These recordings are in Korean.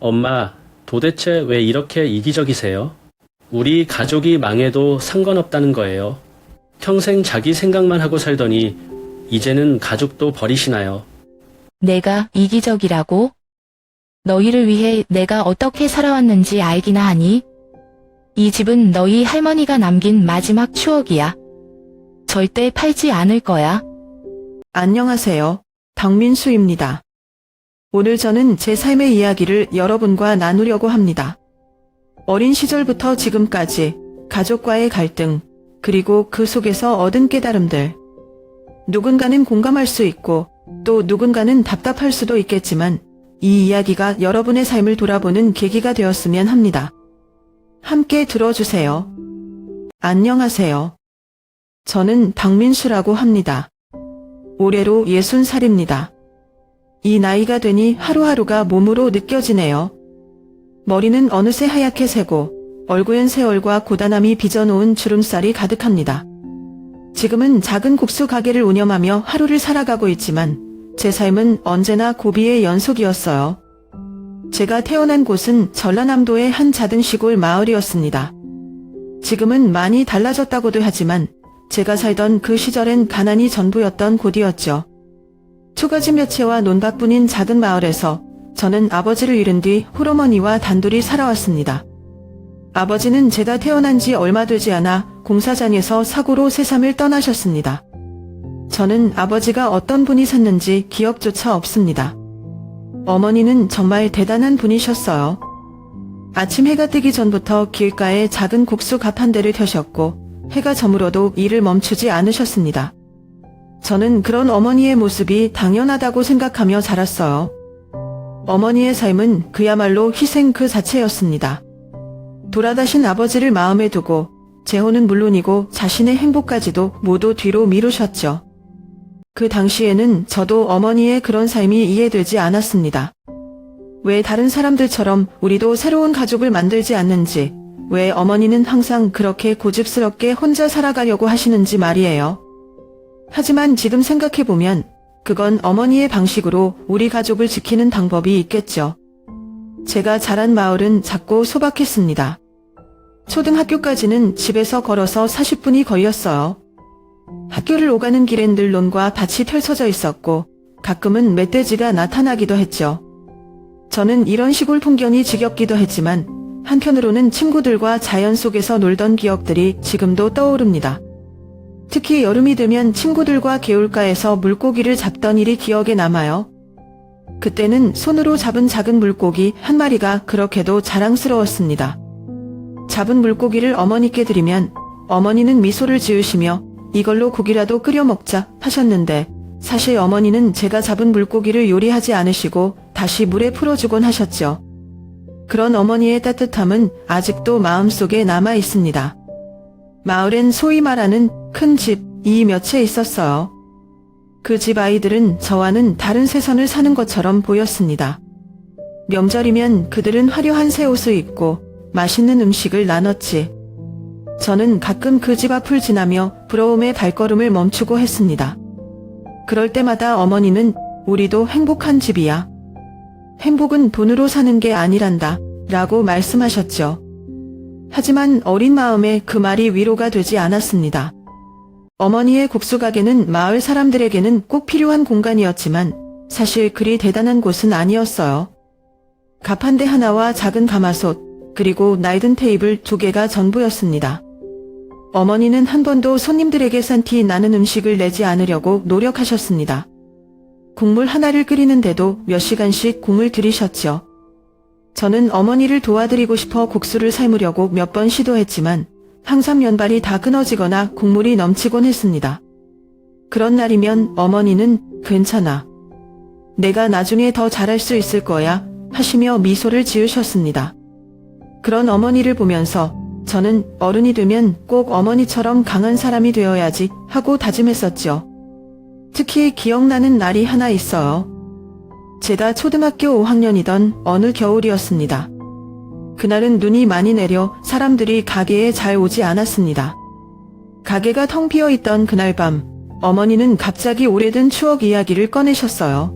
엄마, 도대체 왜 이렇게 이기적이세요? 우리 가족이 망해도 상관없다는 거예요. 평생 자기 생각만 하고 살더니 이제는 가족도 버리시나요? 내가 이기적이라고? 너희를 위해 내가 어떻게 살아왔는지 알기나 하니? 이 집은 너희 할머니가 남긴 마지막 추억이야. 절대 팔지 않을 거야. 안녕하세요. 박민수입니다. 오늘 저는 제 삶의 이야기를 여러분과 나누려고 합니다. 어린 시절부터 지금까지 가족과의 갈등, 그리고 그 속에서 얻은 깨달음들. 누군가는 공감할 수 있고 또 누군가는 답답할 수도 있겠지만 이 이야기가 여러분의 삶을 돌아보는 계기가 되었으면 합니다. 함께 들어주세요. 안녕하세요. 저는 박민수라고 합니다. 올해로 60살입니다. 이 나이가 되니 하루하루가 몸으로 느껴지네요. 머리는 어느새 하얗게 새고 얼굴엔 세월과 고단함이 빚어놓은 주름살이 가득합니다. 지금은 작은 국수 가게를 운영하며 하루를 살아가고 있지만 제 삶은 언제나 고비의 연속이었어요. 제가 태어난 곳은 전라남도의 한 작은 시골 마을이었습니다. 지금은 많이 달라졌다고도 하지만 제가 살던 그 시절엔 가난이 전부였던 곳이었죠. 초가집 몇 채와 논밭뿐인 작은 마을에서 저는 아버지를 잃은 뒤 홀어머니와 단둘이 살아왔습니다. 아버지는 제가 태어난 지 얼마 되지 않아 공사장에서 사고로 세상을 떠나셨습니다. 저는 아버지가 어떤 분이 샀는지 기억조차 없습니다. 어머니는 정말 대단한 분이셨어요. 아침 해가 뜨기 전부터 길가에 작은 국수갑 한 대를 펴셨고 해가 저물어도 일을 멈추지 않으셨습니다. 저는 그런 어머니의 모습이 당연하다고 생각하며 자랐어요. 어머니의 삶은 그야말로 희생 그 자체였습니다. 돌아가신 아버지를 마음에 두고 재혼은 물론이고 자신의 행복까지도 모두 뒤로 미루셨죠. 그 당시에는 저도 어머니의 그런 삶이 이해되지 않았습니다. 왜 다른 사람들처럼 우리도 새로운 가족을 만들지 않는지, 왜 어머니는 항상 그렇게 고집스럽게 혼자 살아가려고 하시는지 말이에요. 하지만 지금 생각해보면 그건 어머니의 방식으로 우리 가족을 지키는 방법이 있겠죠. 제가 자란 마을은 작고 소박했습니다. 초등학교까지는 집에서 걸어서 40분이 걸렸어요. 학교를 오가는 길엔 늘 논과 밭이 펼쳐져 있었고 가끔은 멧돼지가 나타나기도 했죠. 저는 이런 시골 풍경이 지겹기도 했지만 한편으로는 친구들과 자연 속에서 놀던 기억들이 지금도 떠오릅니다. 특히 여름이 되면 친구들과 개울가에서 물고기를 잡던 일이 기억에 남아요. 그때는 손으로 잡은 작은 물고기 한 마리가 그렇게도 자랑스러웠습니다. 잡은 물고기를 어머니께 드리면 어머니는 미소를 지으시며 이걸로 국이라도 끓여 먹자 하셨는데 사실 어머니는 제가 잡은 물고기를 요리하지 않으시고 다시 물에 풀어주곤 하셨죠. 그런 어머니의 따뜻함은 아직도 마음속에 남아 있습니다. 마을엔 소위 말하는 큰 집이 몇 채 있었어요. 그 집 아이들은 저와는 다른 세상을 사는 것처럼 보였습니다. 명절이면 그들은 화려한 새 옷을 입고 맛있는 음식을 나눴지. 저는 가끔 그 집 앞을 지나며 부러움의 발걸음을 멈추고 했습니다. 그럴 때마다 어머니는 우리도 행복한 집이야. 행복은 돈으로 사는 게 아니란다 라고 말씀하셨죠. 하지만 어린 마음에 그 말이 위로가 되지 않았습니다. 어머니의 국수가게는 마을 사람들에게는 꼭 필요한 공간이었지만 사실 그리 대단한 곳은 아니었어요. 갑 한 대 하나와 작은 가마솥 그리고 낡은 테이블 2개가 전부였습니다. 어머니는 한 번도 손님들에게 산티 나는 음식을 내지 않으려고 노력하셨습니다. 국물 하나를 끓이는데도 몇 시간씩 국물 들이셨죠. 저는 어머니를 도와드리고 싶어 국수를 삶으려고 몇 번 시도했지만 항상 면발이 다 끊어지거나 국물이 넘치곤 했습니다. 그런 날이면 어머니는 괜찮아. 내가 나중에 더 잘할 수 있을 거야 하시며 미소를 지으셨습니다. 그런 어머니를 보면서 저는 어른이 되면 꼭 어머니처럼 강한 사람이 되어야지 하고 다짐했었죠. 특히 기억나는 날이 하나 있어요. 제가 초등학교 5학년이던 어느 겨울이었습니다. 그날은 눈이 많이 내려 사람들이 가게에 잘 오지 않았습니다. 가게가 텅 비어 있던 그날 밤, 어머니는 갑자기 오래된 추억 이야기를 꺼내셨어요.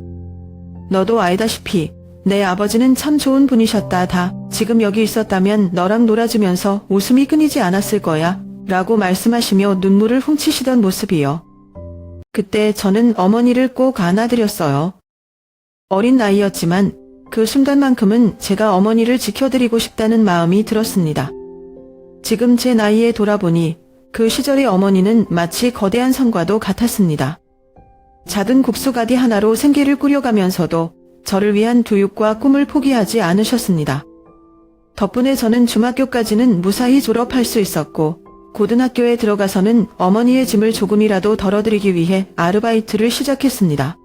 너도 알다시피 내 아버지는 참 좋은 분이셨다. 다 지금 여기 있었다면 너랑 놀아주면서 웃음이 끊이지 않았을 거야. 라고 말씀하시며 눈물을 훔치시던 모습이요. 그때 저는 어머니를 꼭 안아드렸어요. 어린 나이였지만 그 순간만큼은 제가 어머니를 지켜드리고 싶다는 마음이 들었습니다. 지금 제 나이에 돌아보니 그 시절의 어머니는 마치 거대한 성과도 같았습니다. 작은 국수가게 하나로 생계를 꾸려가면서도 저를 위한 교육과 꿈을 포기하지 않으셨습니다. 덕분에 저는 중학교까지는 무사히 졸업할 수 있었고 고등학교에 들어가서는 어머니의 짐을 조금이라도 덜어드리기 위해 아르바이트를 시작했습니다.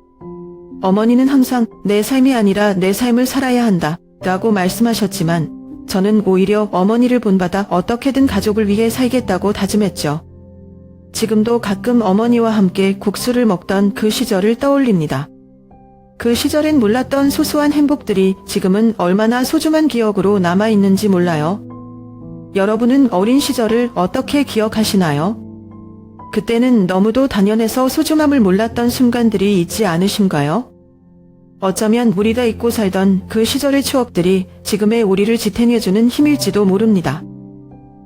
어머니는 항상 내 삶이 아니라 내 삶을 살아야 한다 라고 말씀하셨지만 저는 오히려 어머니를 본받아 어떻게든 가족을 위해 살겠다고 다짐했죠. 지금도 가끔 어머니와 함께 국수를 먹던 그 시절을 떠올립니다. 그 시절엔 몰랐던 소소한 행복들이 지금은 얼마나 소중한 기억으로 남아있는지 몰라요. 여러분은 어린 시절을 어떻게 기억하시나요? 그때는 너무도 단연해서 소중함을 몰랐던 순간들이 있지 않으신가요? 어쩌면 우리가 잊고 살던 그 시절의 추억들이 지금의 우리를 지탱해주는 힘일지도 모릅니다.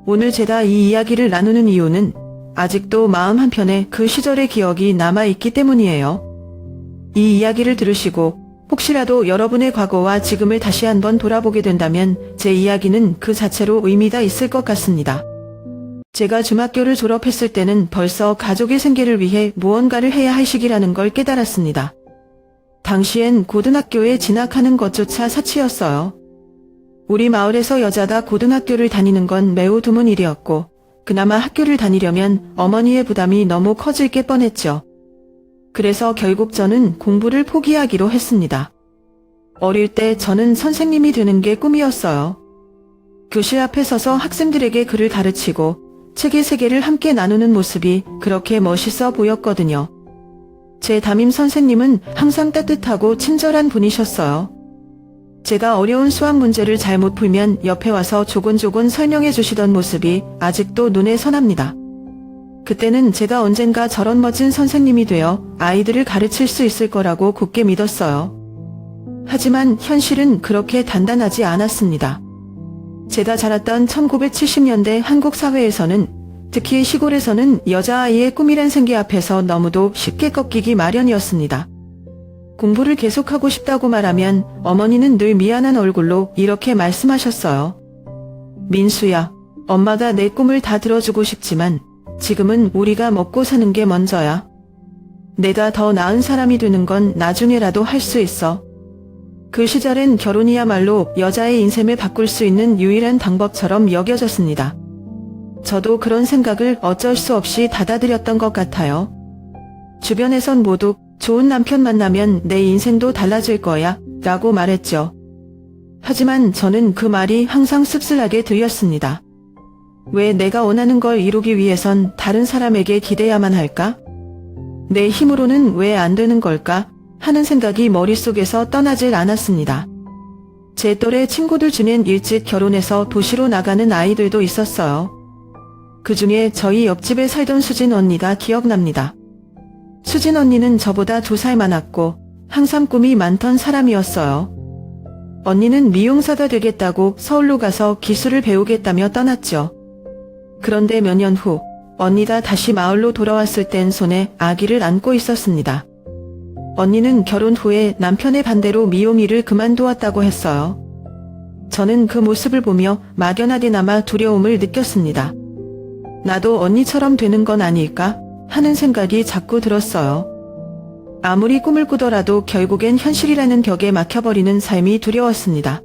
오늘 제가 이 이야기를 나누는 이유는 아직도 마음 한편에 그 시절의 기억이 남아있기 때문이에요. 이 이야기를 들으시고 혹시라도 여러분의 과거와 지금을 다시 한번 돌아보게 된다면 제 이야기는 그 자체로 의미가 있을 것 같습니다. 제가 중학교를 졸업했을 때는 벌써 가족의 생계를 위해 무언가를 해야 할 시기라는 걸 깨달았습니다. 당시엔 고등학교에 진학하는 것조차 사치였어요. 우리 마을에서 여자가 고등학교를 다니는 건 매우 드문 일이었고 그나마 학교를 다니려면 어머니의 부담이 너무 커질 게 뻔했죠. 그래서 결국 저는 공부를 포기하기로 했습니다. 어릴 때 저는 선생님이 되는 게 꿈이었어요. 교실 앞에 서서 학생들에게 글을 가르치고 책의 세계를 함께 나누는 모습이 그렇게 멋있어 보였거든요. 제 담임 선생님은 항상 따뜻하고 친절한 분이셨어요. 제가 어려운 수학 문제를 잘못 풀면 옆에 와서 조곤조곤 설명해 주시던 모습이 아직도 눈에 선합니다. 그때는 제가 언젠가 저런 멋진 선생님이 되어 아이들을 가르칠 수 있을 거라고 굳게 믿었어요. 하지만 현실은 그렇게 단단하지 않았습니다. 제가 자랐던 1970년대 한국 사회에서는 특히 시골에서는 여자아이의 꿈이란 생계 앞에서 너무도 쉽게 꺾이기 마련이었습니다. 공부를 계속하고 싶다고 말하면 어머니는 늘 미안한 얼굴로 이렇게 말씀하셨어요. 민수야, 엄마가 내 꿈을 다 들어주고 싶지만 지금은 우리가 먹고 사는 게 먼저야. 내가 더 나은 사람이 되는 건 나중에라도 할 수 있어. 그 시절엔 결혼이야말로 여자의 인생을 바꿀 수 있는 유일한 방법처럼 여겨졌습니다. 저도 그런 생각을 어쩔 수 없이 받아들였던 것 같아요. 주변에선 모두 좋은 남편 만나면 내 인생도 달라질 거야 라고 말했죠. 하지만 저는 그 말이 항상 씁쓸하게 들렸습니다. 왜 내가 원하는 걸 이루기 위해선 다른 사람에게 기대야만 할까? 내 힘으로는 왜 안 되는 걸까? 하는 생각이 머릿속에서 떠나질 않았습니다. 제 또래 친구들 중엔 일찍 결혼해서 도시로 나가는 아이들도 있었어요. 그 중에 저희 옆집에 살던 수진 언니가 기억납니다. 수진 언니는 저보다 2살 많았고 항상 꿈이 많던 사람이었어요. 언니는 미용사가 되겠다고 서울로 가서 기술을 배우겠다며 떠났죠. 그런데 몇 년 후 언니가 다시 마을로 돌아왔을 땐 손에 아기를 안고 있었습니다. 언니는 결혼 후에 남편의 반대로 미용 일을 그만두었다고 했어요. 저는 그 모습을 보며 막연하게나마 두려움을 느꼈습니다. 나도 언니처럼 되는 건 아닐까 하는 생각이 자꾸 들었어요. 아무리 꿈을 꾸더라도 결국엔 현실이라는 벽에 막혀버리는 삶이 두려웠습니다.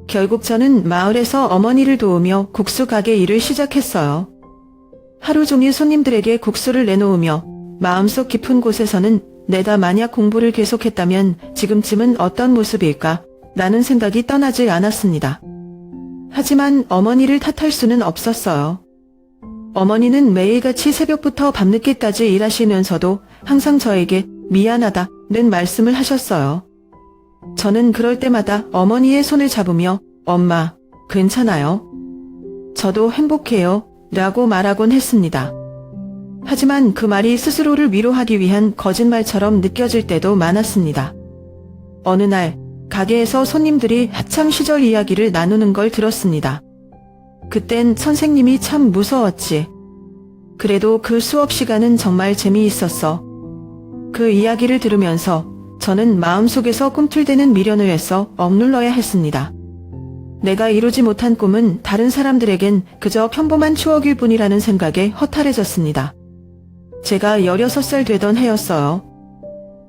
결국 저는 마을에서 어머니를 도우며 국수 가게 일을 시작했어요. 하루 종일 손님들에게 국수를 내놓으며 마음속 깊은 곳에서는 내가 만약 공부를 계속했다면 지금쯤은 어떤 모습일까? 라는 생각이 떠나질 않았습니다. 하지만 어머니를 탓할 수는 없었어요. 어머니는 매일같이 새벽부터 밤늦게까지 일하시면서도 항상 저에게 미안하다는 말씀을 하셨어요. 저는 그럴 때마다 어머니의 손을 잡으며 엄마, 괜찮아요. 저도 행복해요. 라고 말하곤 했습니다. 하지만 그 말이 스스로를 위로하기 위한 거짓말처럼 느껴질 때도 많았습니다. 어느 날 가게에서 손님들이 학창 시절 이야기를 나누는 걸 들었습니다. 그땐 선생님이 참 무서웠지. 그래도 그 수업 시간은 정말 재미있었어. 그 이야기를 들으면서 저는 마음속에서 꿈틀대는 미련을 애써 억눌러야 했습니다. 내가 이루지 못한 꿈은 다른 사람들에겐 그저 평범한 추억일 뿐이라는 생각에 허탈해졌습니다. 제가 16살 되던 해였어요.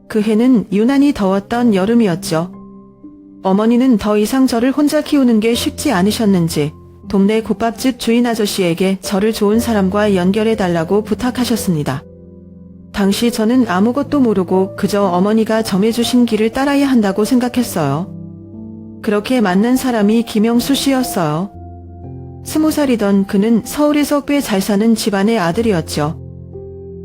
그 해는 유난히 더웠던 여름이었죠. 어머니는 더 이상 저를 혼자 키우는 게 쉽지 않으셨는지 동네 국밥집 주인 아저씨에게 저를 좋은 사람과 연결해달라고 부탁하셨습니다. 당시 저는 아무것도 모르고 그저 어머니가 정해주신 길을 따라야 한다고 생각했어요. 그렇게 만난 사람이 김영수 씨였어요. 20살이던 그는 서울에서 꽤 잘 사는 집안의 아들이었죠.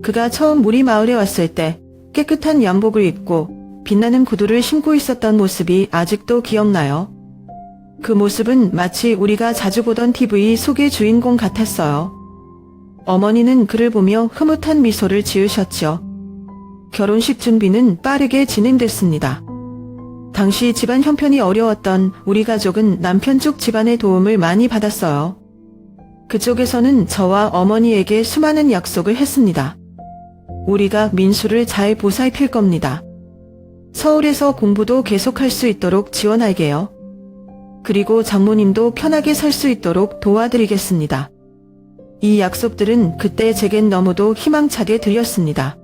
그가 처음 우리 마을에 왔을 때 깨끗한 양복을 입고 빛나는 구두를 신고 있었던 모습이 아직도 기억나요. 그 모습은 마치 우리가 자주 보던 TV 속의 주인공 같았어요. 어머니는 그를 보며 흐뭇한 미소를 지으셨죠. 결혼식 준비는 빠르게 진행됐습니다. 당시 집안 형편이 어려웠던 우리 가족은 남편 쪽 집안의 도움을 많이 받았어요. 그쪽에서는 저와 어머니에게 수많은 약속을 했습니다. 우리가 민수를 잘 보살필 겁니다. 서울에서 공부도 계속할 수 있도록 지원할게요. 그리고 장모님도 편하게 살 수 있도록 도와드리겠습니다. 이 약속들은 그때 제겐 너무도 희망차게 들렸습니다.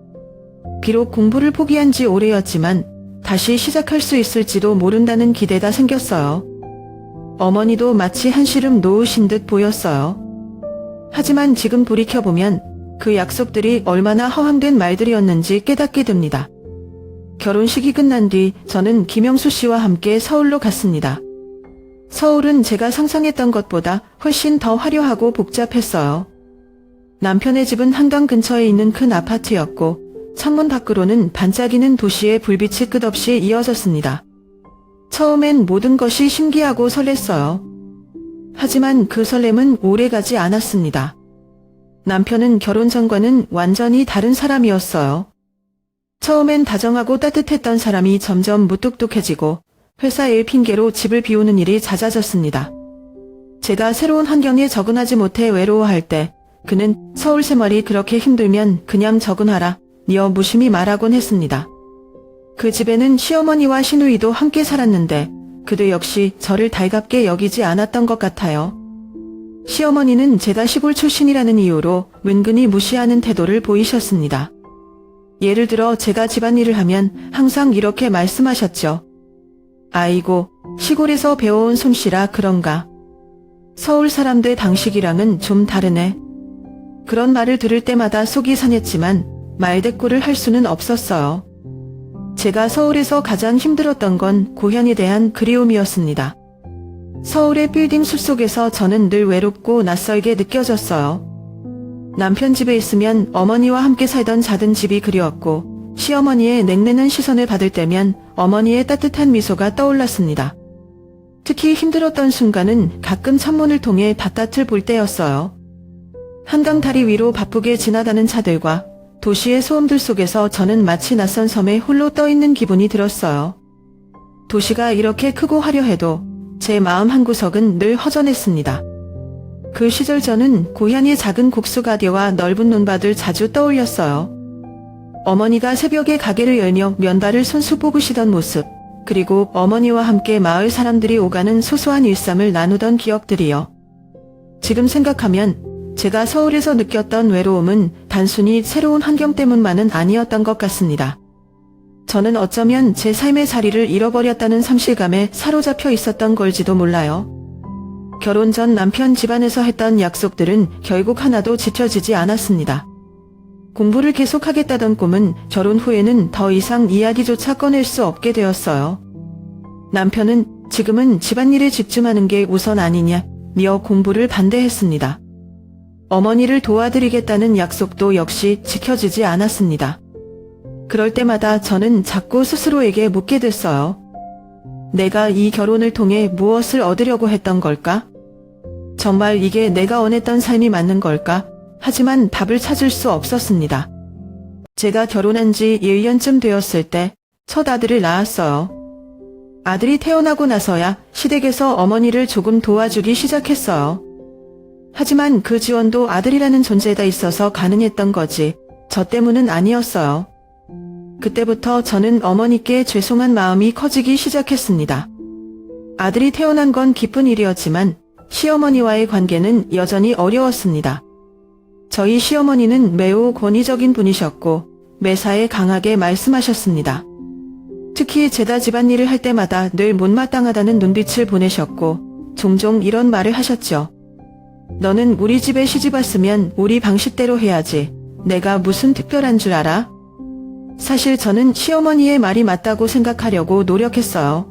비록 공부를 포기한 지 오래였지만 다시 시작할 수 있을지도 모른다는 기대가 생겼어요. 어머니도 마치 한시름 놓으신 듯 보였어요. 하지만 지금 돌이켜보면 그 약속들이 얼마나 허황된 말들이었는지 깨닫게 됩니다. 결혼식이 끝난 뒤 저는 김영수 씨와 함께 서울로 갔습니다. 서울은 제가 상상했던 것보다 훨씬 더 화려하고 복잡했어요. 남편의 집은 한강 근처에 있는 큰 아파트였고 창문 밖으로는 반짝이는 도시의 불빛이 끝없이 이어졌습니다. 처음엔 모든 것이 신기하고 설렜어요. 하지만 그 설렘은 오래가지 않았습니다. 남편은 결혼 전과는 완전히 다른 사람이었어요. 처음엔 다정하고 따뜻했던 사람이 점점 무뚝뚝해지고 회사 일 핑계로 집을 비우는 일이 잦아졌습니다. 제가 새로운 환경에 적응하지 못해 외로워할 때 그는 서울 생활이 그렇게 힘들면 그냥 적응하라 며 무심히 말하곤 했습니다. 그 집에는 시어머니와 시누이도 함께 살았는데 그도 역시 저를 달갑게 여기지 않았던 것 같아요. 시어머니는 제가 시골 출신이라는 이유로 은근히 무시하는 태도를 보이셨습니다. 예를 들어 제가 집안일을 하면 항상 이렇게 말씀하셨죠. 아이고, 시골에서 배워온 솜씨라 그런가. 서울 사람들 방식이랑은 좀 다르네. 그런 말을 들을 때마다 속이 상했지만 말대꾸를 할 수는 없었어요. 제가 서울에서 가장 힘들었던 건 고향에 대한 그리움이었습니다. 서울의 빌딩 숲속에서 저는 늘 외롭고 낯설게 느껴졌어요. 남편 집에 있으면 어머니와 함께 살던 작은 집이 그리웠고 시어머니의 냉랭한 시선을 받을 때면 어머니의 따뜻한 미소가 떠올랐습니다. 특히 힘들었던 순간은 가끔 창문을 통해 바깥을 볼 때였어요. 한강 다리 위로 바쁘게 지나가는 차들과 도시의 소음들 속에서 저는 마치 낯선 섬에 홀로 떠있는 기분이 들었어요. 도시가 이렇게 크고 화려해도 제 마음 한구석은 늘 허전했습니다. 그 시절 저는 고향의 작은 국수가게와 넓은 논밭을 자주 떠올렸어요. 어머니가 새벽에 가게를 열며 면발을 손수 뽑으시던 모습, 그리고 어머니와 함께 마을 사람들이 오가는 소소한 일상을 나누던 기억들이요. 지금 생각하면 제가 서울에서 느꼈던 외로움은 단순히 새로운 환경 때문만은 아니었던 것 같습니다. 저는 어쩌면 제 삶의 자리를 잃어버렸다는 상실감에 사로잡혀 있었던 걸지도 몰라요. 결혼 전 남편 집안에서 했던 약속들은 결국 하나도 지켜지지 않았습니다. 공부를 계속하겠다던 꿈은 결혼 후에는 더 이상 이야기조차 꺼낼 수 없게 되었어요. 남편은 지금은 집안일에 집중하는 게 우선 아니냐며 공부를 반대했습니다. 어머니를 도와드리겠다는 약속도 역시 지켜지지 않았습니다. 그럴 때마다 저는 자꾸 스스로에게 묻게 됐어요. 내가 이 결혼을 통해 무엇을 얻으려고 했던 걸까? 정말 이게 내가 원했던 삶이 맞는 걸까? 하지만 답을 찾을 수 없었습니다. 제가 결혼한 지 1년쯤 되었을 때 첫 아들을 낳았어요. 아들이 태어나고 나서야 시댁에서 어머니를 조금 도와주기 시작했어요. 하지만 그 지원도 아들이라는 존재가 있어서 가능했던 거지, 저 때문은 아니었어요. 그때부터 저는 어머니께 죄송한 마음이 커지기 시작했습니다. 아들이 태어난 건 기쁜 일이었지만 시어머니와의 관계는 여전히 어려웠습니다. 저희 시어머니는 매우 권위적인 분이셨고 매사에 강하게 말씀하셨습니다. 특히 제가 집안일을 할 때마다 늘 못마땅하다는 눈빛을 보내셨고 종종 이런 말을 하셨죠. 너는 우리 집에 시집 왔으면 우리 방식대로 해야지. 내가 무슨 특별한 줄 알아? 사실 저는 시어머니의 말이 맞다고 생각하려고 노력했어요.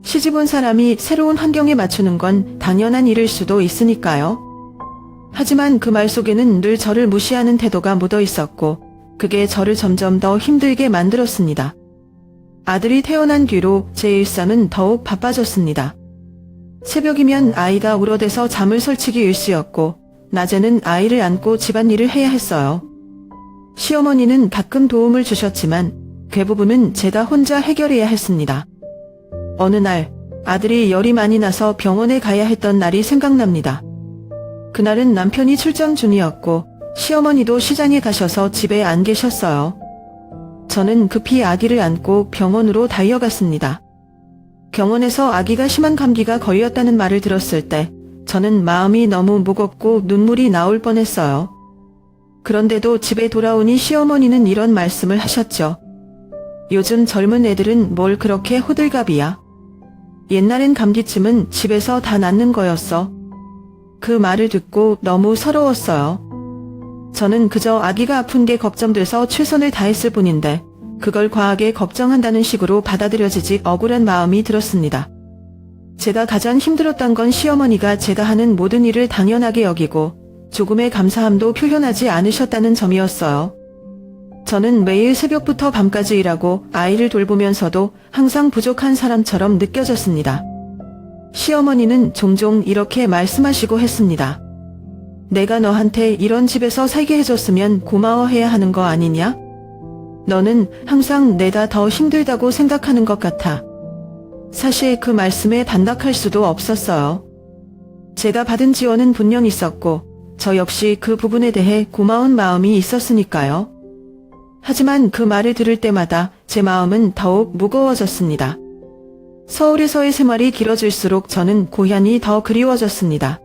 시집 온 사람이 새로운 환경에 맞추는 건 당연한 일일 수도 있으니까요. 하지만 그 말 속에는 늘 저를 무시하는 태도가 묻어 있었고 그게 저를 점점 더 힘들게 만들었습니다. 아들이 태어난 뒤로 제 일상은 더욱 바빠졌습니다. 새벽이면 아이가 울어대서 잠을 설치기 일쑤였고 낮에는 아이를 안고 집안일을 해야 했어요. 시어머니는 가끔 도움을 주셨지만 대부분은 제가 혼자 해결해야 했습니다. 어느 날 아들이 열이 많이 나서 병원에 가야 했던 날이 생각납니다. 그날은 남편이 출장 중이었고 시어머니도 시장에 가셔서 집에 안 계셨어요. 저는 급히 아기를 안고 병원으로 달려갔습니다. 병원에서 아기가 심한 감기가 걸렸다는 말을 들었을 때 저는 마음이 너무 무겁고 눈물이 나올 뻔했어요. 그런데도 집에 돌아오니 시어머니는 이런 말씀을 하셨죠. 요즘 젊은 애들은 뭘 그렇게 호들갑이야. 옛날엔 감기쯤은 집에서 다 낫는 거였어. 그 말을 듣고 너무 서러웠어요. 저는 그저 아기가 아픈 게 걱정돼서 최선을 다했을 뿐인데 그걸 과하게 걱정한다는 식으로 받아들여지지 억울한 마음이 들었습니다. 제가 가장 힘들었던 건 시어머니가 제가 하는 모든 일을 당연하게 여기고 조금의 감사함도 표현하지 않으셨다는 점이었어요. 저는 매일 새벽부터 밤까지 일하고 아이를 돌보면서도 항상 부족한 사람처럼 느껴졌습니다. 시어머니는 종종 이렇게 말씀하시고 했습니다. 내가 너한테 이런 집에서 살게 해줬으면 고마워해야 하는 거 아니냐? 너는 항상 내가 더 힘들다고 생각하는 것 같아. 사실 그 말씀에 반박할 수도 없었어요. 제가 받은 지원은 분명 있었고 저 역시 그 부분에 대해 고마운 마음이 있었으니까요. 하지만 그 말을 들을 때마다 제 마음은 더욱 무거워졌습니다. 서울에서의 생활이 길어질수록 저는 고향이 더 그리워졌습니다.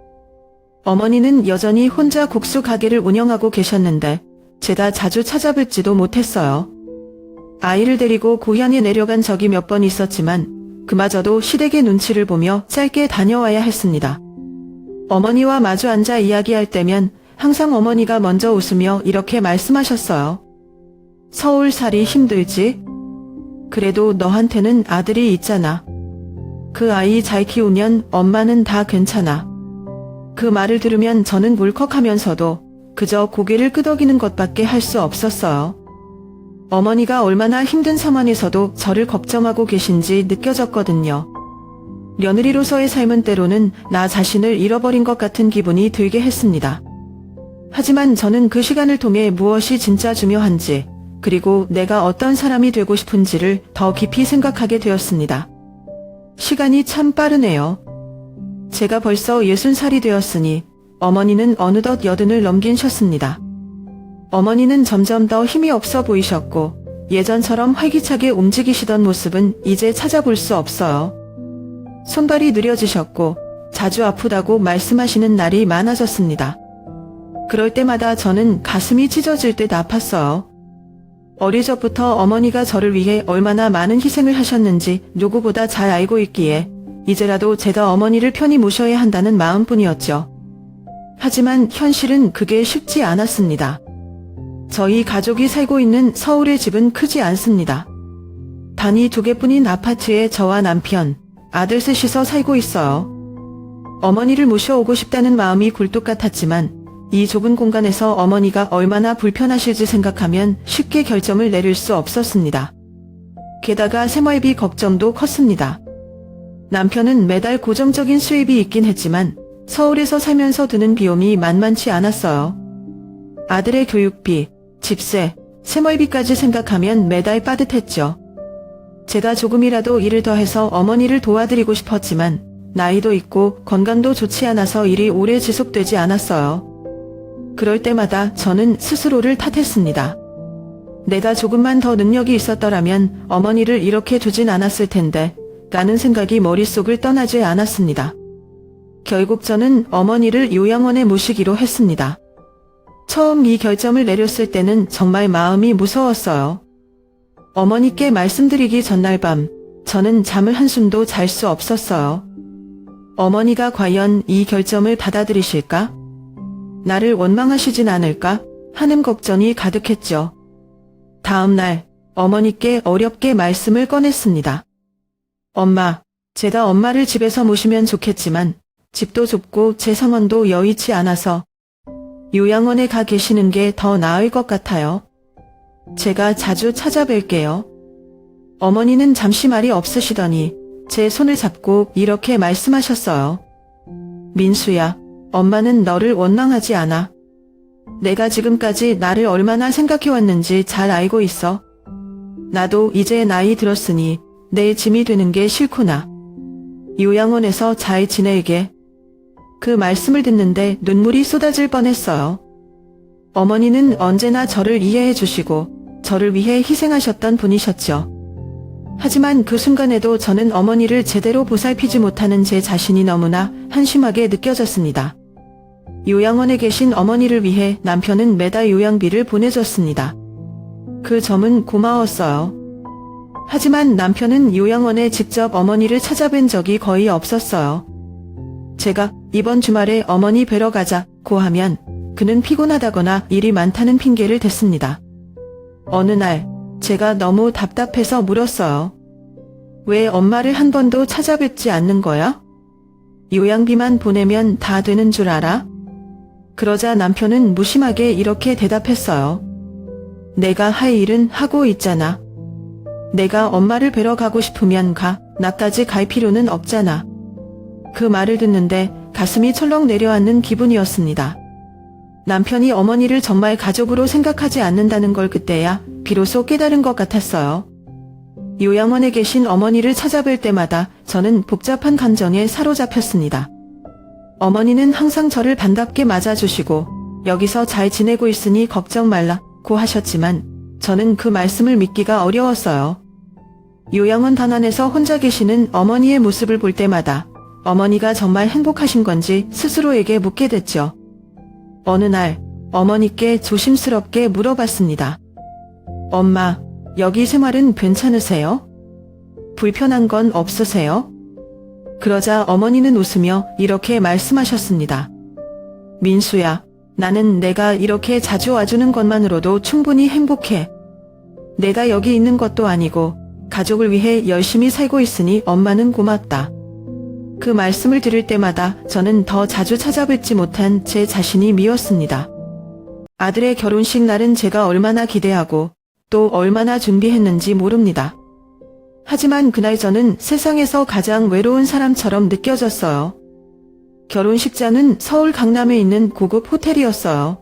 어머니는 여전히 혼자 국수 가게를 운영하고 계셨는데 제가 자주 찾아뵙지도 못했어요. 아이를 데리고 고향에 내려간 적이 몇 번 있었지만 그마저도 시댁의 눈치를 보며 짧게 다녀와야 했습니다. 어머니와 마주 앉아 이야기할 때면 항상 어머니가 먼저 웃으며 이렇게 말씀하셨어요. 서울살이 힘들지? 그래도 너한테는 아들이 있잖아. 그 아이 잘 키우면 엄마는 다 괜찮아. 그 말을 들으면 저는 울컥하면서도 그저 고개를 끄덕이는 것밖에 할 수 없었어요. 어머니가 얼마나 힘든 상황에서도 저를 걱정하고 계신지 느껴졌거든요. 며느리로서의 삶은 때로는 나 자신을 잃어버린 것 같은 기분이 들게 했습니다. 하지만 저는 그 시간을 통해 무엇이 진짜 중요한지, 그리고 내가 어떤 사람이 되고 싶은지를 더 깊이 생각하게 되었습니다. 시간이 참 빠르네요. 제가 벌써 60살이 되었으니 어머니는 어느덧 80을 넘기셨습니다. 어머니는 점점 더 힘이 없어 보이셨고 예전처럼 활기차게 움직이시던 모습은 이제 찾아볼 수 없어요. 손발이 느려지셨고 자주 아프다고 말씀하시는 날이 많아졌습니다. 그럴 때마다 저는 가슴이 찢어질 듯 아팠어요. 어릴 적부터 어머니가 저를 위해 얼마나 많은 희생을 하셨는지 누구보다 잘 알고 있기에 이제라도 제가 어머니를 편히 모셔야 한다는 마음뿐이었죠. 하지만 현실은 그게 쉽지 않았습니다. 저희 가족이 살고 있는 서울의 집은 크지 않습니다. 단이 2개뿐인 아파트에 저와 남편, 아들 셋이서 살고 있어요. 어머니를 모셔오고 싶다는 마음이 굴뚝 같았지만 이 좁은 공간에서 어머니가 얼마나 불편하실지 생각하면 쉽게 결정을 내릴 수 없었습니다. 게다가 생활비 걱정도 컸습니다. 남편은 매달 고정적인 수입이 있긴 했지만 서울에서 살면서 드는 비용이 만만치 않았어요. 아들의 교육비, 집세, 생활비까지 생각하면 매달 빠듯했죠. 제가 조금이라도 일을 더해서 어머니를 도와드리고 싶었지만 나이도 있고 건강도 좋지 않아서 일이 오래 지속되지 않았어요. 그럴 때마다 저는 스스로를 탓했습니다. 내가 조금만 더 능력이 있었더라면 어머니를 이렇게 두진 않았을 텐데 라는 생각이 머릿속을 떠나지 않았습니다. 결국 저는 어머니를 요양원에 모시기로 했습니다. 처음 이 결정을 내렸을 때는 정말 마음이 무서웠어요. 어머니께 말씀드리기 전날 밤 저는 잠을 한숨도 잘 수 없었어요. 어머니가 과연 이 결정을 받아들이실까? 나를 원망하시진 않을까? 하는 걱정이 가득했죠. 다음 날 어머니께 어렵게 말씀을 꺼냈습니다. 엄마, 제가 엄마를 집에서 모시면 좋겠지만 집도 좁고 제 상황도 여의치 않아서 요양원에 가 계시는 게 더 나을 것 같아요. 제가 자주 찾아뵐게요. 어머니는 잠시 말이 없으시더니 제 손을 잡고 이렇게 말씀하셨어요. 민수야, 엄마는 너를 원망하지 않아. 내가 지금까지 나를 얼마나 생각해왔는지 잘 알고 있어. 나도 이제 나이 들었으니 내 짐이 되는 게 싫구나. 요양원에서 잘 지내게. 그 말씀을 듣는데 눈물이 쏟아질 뻔했어요. 어머니는 언제나 저를 이해해 주시고 저를 위해 희생하셨던 분이셨죠. 하지만 그 순간에도 저는 어머니를 제대로 보살피지 못하는 제 자신이 너무나 한심하게 느껴졌습니다. 요양원에 계신 어머니를 위해 남편은 매달 요양비를 보내줬습니다. 그 점은 고마웠어요. 하지만 남편은 요양원에 직접 어머니를 찾아뵌 적이 거의 없었어요. 제가 이번 주말에 어머니 뵈러 가자고 하면 그는 피곤하다거나 일이 많다는 핑계를 댔습니다. 어느 날 제가 너무 답답해서 물었어요. 왜 엄마를 한 번도 찾아뵙지 않는 거야? 요양비만 보내면 다 되는 줄 알아? 그러자 남편은 무심하게 이렇게 대답했어요. 내가 할 일은 하고 있잖아. 내가 엄마를 뵈러 가고 싶으면 가. 나까지 갈 필요는 없잖아. 그 말을 듣는데 가슴이 철렁 내려앉는 기분이었습니다. 남편이 어머니를 정말 가족으로 생각하지 않는다는 걸 그때야 비로소 깨달은 것 같았어요. 요양원에 계신 어머니를 찾아뵐 때마다 저는 복잡한 감정에 사로잡혔습니다. 어머니는 항상 저를 반갑게 맞아주시고 여기서 잘 지내고 있으니 걱정 말라고 하셨지만 저는 그 말씀을 믿기가 어려웠어요. 요양원 단안에서 혼자 계시는 어머니의 모습을 볼 때마다 어머니가 정말 행복하신 건지 스스로에게 묻게 됐죠. 어느 날 어머니께 조심스럽게 물어봤습니다. 엄마, 여기 생활은 괜찮으세요? 불편한 건 없으세요? 그러자 어머니는 웃으며 이렇게 말씀하셨습니다. 민수야, 나는 내가 이렇게 자주 와주는 것만으로도 충분히 행복해. 내가 여기 있는 것도 아니고 가족을 위해 열심히 살고 있으니 엄마는 고맙다. 그 말씀을 들을 때마다 저는 더 자주 찾아뵙지 못한 제 자신이 미웠습니다. 아들의 결혼식 날은 제가 얼마나 기대하고 또 얼마나 준비했는지 모릅니다. 하지만 그날 저는 세상에서 가장 외로운 사람처럼 느껴졌어요. 결혼식장은 서울 강남에 있는 고급 호텔이었어요.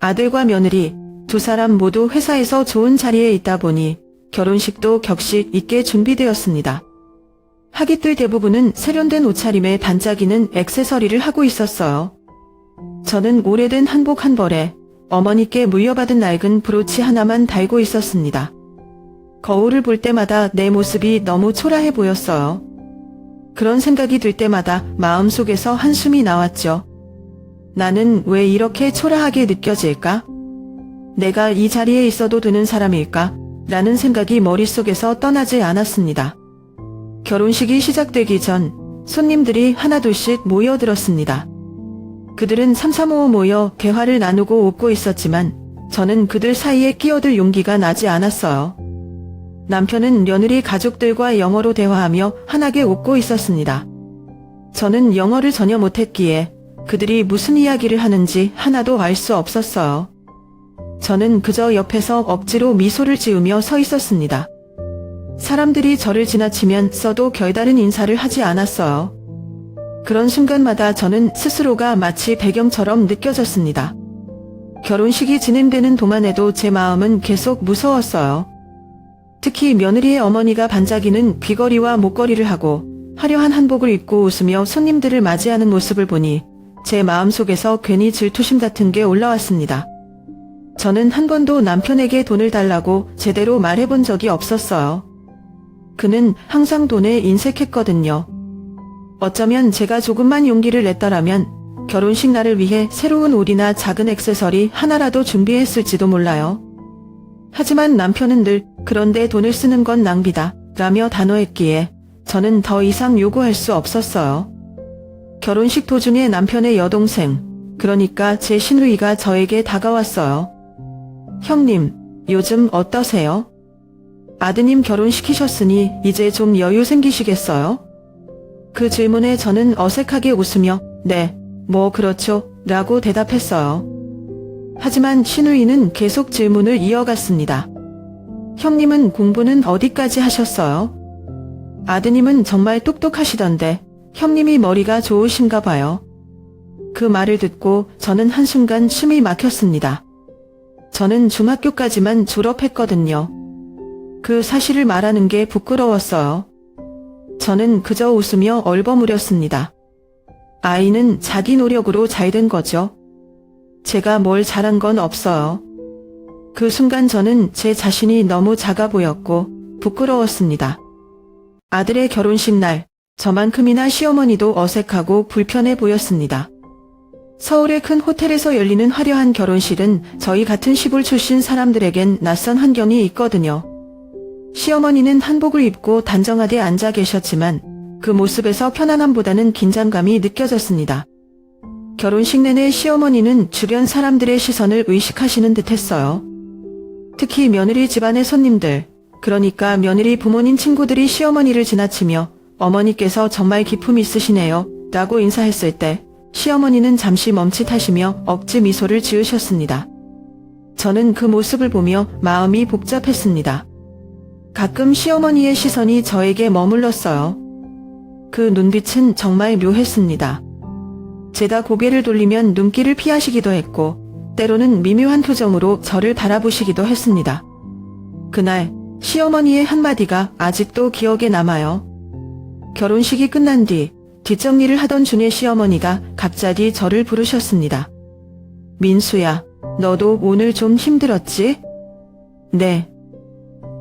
아들과 며느리 두 사람 모두 회사에서 좋은 자리에 있다 보니 결혼식도 격식 있게 준비되었습니다. 하객들 대부분은 세련된 옷차림에 반짝이는 액세서리를 하고 있었어요. 저는 오래된 한복 한 벌에 어머니께 물려받은 낡은 브로치 하나만 달고 있었습니다. 거울을 볼 때마다 내 모습이 너무 초라해 보였어요. 그런 생각이 들 때마다 마음속에서 한숨이 나왔죠. 나는 왜 이렇게 초라하게 느껴질까? 내가 이 자리에 있어도 되는 사람일까? 라는 생각이 머릿속에서 떠나지 않았습니다. 결혼식이 시작되기 전 손님들이 하나둘씩 모여들었습니다. 그들은 삼삼오오 모여 개화를 나누고 웃고 있었지만 저는 그들 사이에 끼어들 용기가 나지 않았어요. 남편은 며느리 가족들과 영어로 대화하며 환하게 웃고 있었습니다. 저는 영어를 전혀 못했기에 그들이 무슨 이야기를 하는지 하나도 알 수 없었어요. 저는 그저 옆에서 억지로 미소를 지으며 서 있었습니다. 사람들이 저를 지나치면 써도 별다른 인사를 하지 않았어요. 그런 순간마다 저는 스스로가 마치 배경처럼 느껴졌습니다. 결혼식이 진행되는 동안에도 제 마음은 계속 무서웠어요. 특히 며느리의 어머니가 반짝이는 귀걸이와 목걸이를 하고 화려한 한복을 입고 웃으며 손님들을 맞이하는 모습을 보니 제 마음속에서 괜히 질투심 같은 게 올라왔습니다. 저는 한 번도 남편에게 돈을 달라고 제대로 말해본 적이 없었어요. 그는 항상 돈에 인색했거든요. 어쩌면 제가 조금만 용기를 냈더라면 결혼식 날을 위해 새로운 옷이나 작은 액세서리 하나라도 준비했을지도 몰라요. 하지만 남편은 늘 그런데 돈을 쓰는 건 낭비다 라며 단호했기에 저는 더 이상 요구할 수 없었어요. 결혼식 도중에 남편의 여동생, 그러니까 제 시누이가 저에게 다가왔어요. 형님, 요즘 어떠세요? 아드님 결혼시키셨으니 이제 좀 여유 생기시겠어요? 그 질문에 저는 어색하게 웃으며 네, 뭐 그렇죠 라고 대답했어요. 하지만 시누이는 계속 질문을 이어갔습니다. 형님은 공부는 어디까지 하셨어요? 아드님은 정말 똑똑하시던데 형님이 머리가 좋으신가 봐요. 그 말을 듣고 저는 한순간 숨이 막혔습니다. 저는 중학교까지만 졸업했거든요. 그 사실을 말하는 게 부끄러웠어요. 저는 그저 웃으며 얼버무렸습니다. 아이는 자기 노력으로 잘 된 거죠. 제가 뭘 잘한 건 없어요. 그 순간 저는 제 자신이 너무 작아 보였고 부끄러웠습니다. 아들의 결혼식 날, 저만큼이나 시어머니도 어색하고 불편해 보였습니다. 서울의 큰 호텔에서 열리는 화려한 결혼식은 저희 같은 시골 출신 사람들에겐 낯선 환경이 있거든요. 시어머니는 한복을 입고 단정하게 앉아 계셨지만 그 모습에서 편안함보다는 긴장감이 느껴졌습니다. 결혼식 내내 시어머니는 주변 사람들의 시선을 의식하시는 듯했어요. 특히 며느리 집안의 손님들, 그러니까 며느리 부모님 친구들이 시어머니를 지나치며 어머니께서 정말 기품 있으시네요 라고 인사했을 때 시어머니는 잠시 멈칫하시며 억지 미소를 지으셨습니다. 저는 그 모습을 보며 마음이 복잡했습니다. 가끔 시어머니의 시선이 저에게 머물렀어요. 그 눈빛은 정말 묘했습니다. 제가 고개를 돌리면 눈길을 피하시기도 했고 때로는 미묘한 표정으로 저를 바라보시기도 했습니다. 그날 시어머니의 한마디가 아직도 기억에 남아요. 결혼식이 끝난 뒤 뒷정리를 하던 중에 시어머니가 갑자기 저를 부르셨습니다. 민수야, 너도 오늘 좀 힘들었지? 네.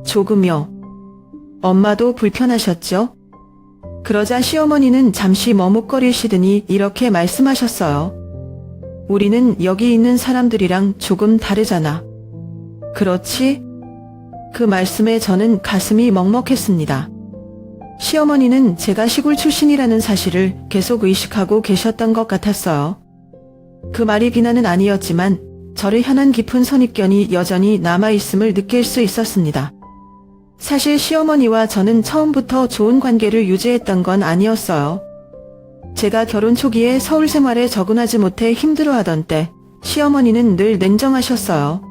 조금요. 엄마도 불편하셨죠? 그러자 시어머니는 잠시 머뭇거리시더니 이렇게 말씀하셨어요. 우리는 여기 있는 사람들이랑 조금 다르잖아. 그렇지? 그 말씀에 저는 가슴이 먹먹했습니다. 시어머니는 제가 시골 출신이라는 사실을 계속 의식하고 계셨던 것 같았어요. 그 말이 비난은 아니었지만 저를 향한 깊은 선입견이 여전히 남아있음을 느낄 수 있었습니다. 사실 시어머니와 저는 처음부터 좋은 관계를 유지했던 건 아니었어요. 제가 결혼 초기에 서울 생활에 적응하지 못해 힘들어하던 때 시어머니는 늘 냉정하셨어요.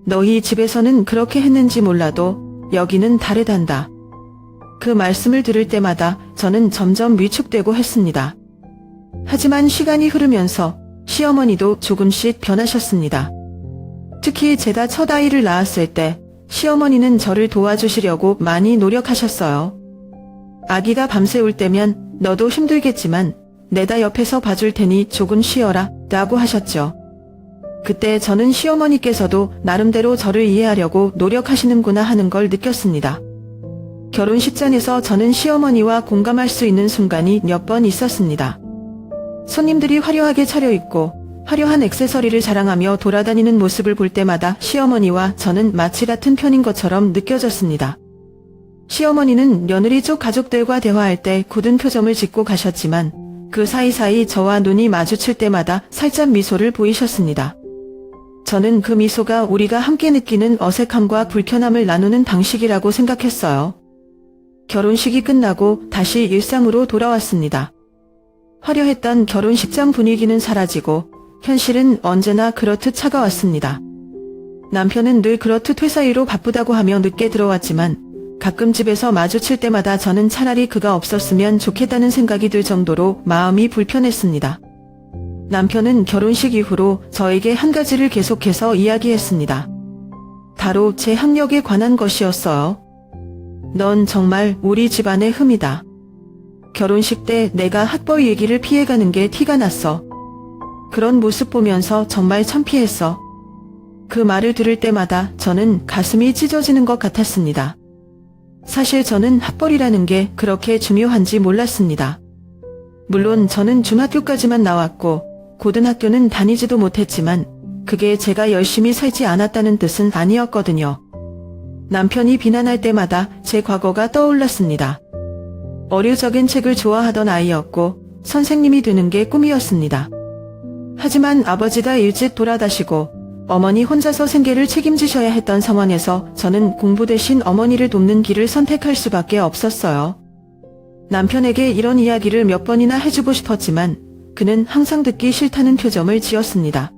너희 집에서는 그렇게 했는지 몰라도 여기는 다르단다. 그 말씀을 들을 때마다 저는 점점 위축되고 했습니다. 하지만 시간이 흐르면서 시어머니도 조금씩 변하셨습니다. 특히 제가 첫 아이를 낳았을 때 시어머니는 저를 도와주시려고 많이 노력하셨어요. 아기가 밤새 울 때면 너도 힘들겠지만 내가 옆에서 봐줄 테니 조금 쉬어라 라고 하셨죠. 그때 저는 시어머니께서도 나름대로 저를 이해하려고 노력하시는구나 하는 걸 느꼈습니다. 결혼식장에서 저는 시어머니와 공감할 수 있는 순간이 몇 번 있었습니다. 손님들이 화려하게 차려입고 화려한 액세서리를 자랑하며 돌아다니는 모습을 볼 때마다 시어머니와 저는 마치 같은 편인 것처럼 느껴졌습니다. 시어머니는 며느리 쪽 가족들과 대화할 때 굳은 표정을 짓고 가셨지만 그 사이사이 저와 눈이 마주칠 때마다 살짝 미소를 보이셨습니다. 저는 그 미소가 우리가 함께 느끼는 어색함과 불편함을 나누는 방식이라고 생각했어요. 결혼식이 끝나고 다시 일상으로 돌아왔습니다. 화려했던 결혼식장 분위기는 사라지고 현실은 언제나 그렇듯 차가웠습니다. 남편은 늘 그렇듯 회사 일로 바쁘다고 하며 늦게 들어왔지만 가끔 집에서 마주칠 때마다 저는 차라리 그가 없었으면 좋겠다는 생각이 들 정도로 마음이 불편했습니다. 남편은 결혼식 이후로 저에게 한 가지를 계속해서 이야기했습니다. 바로 제 학력에 관한 것이었어요. 넌 정말 우리 집안의 흠이다. 결혼식 때 내가 학벌 얘기를 피해가는 게 티가 났어. 그런 모습 보면서 정말 창피했어. 그 말을 들을 때마다 저는 가슴이 찢어지는 것 같았습니다. 사실 저는 학벌이라는 게 그렇게 중요한지 몰랐습니다. 물론 저는 중학교까지만 나왔고 고등학교는 다니지도 못했지만 그게 제가 열심히 살지 않았다는 뜻은 아니었거든요. 남편이 비난할 때마다 제 과거가 떠올랐습니다. 어류적인 책을 좋아하던 아이였고 선생님이 되는 게 꿈이었습니다. 하지만 아버지가 일찍 돌아가시고 어머니 혼자서 생계를 책임지셔야 했던 상황에서 저는 공부 대신 어머니를 돕는 길을 선택할 수밖에 없었어요. 남편에게 이런 이야기를 몇 번이나 해주고 싶었지만 그는 항상 듣기 싫다는 표정을 지었습니다.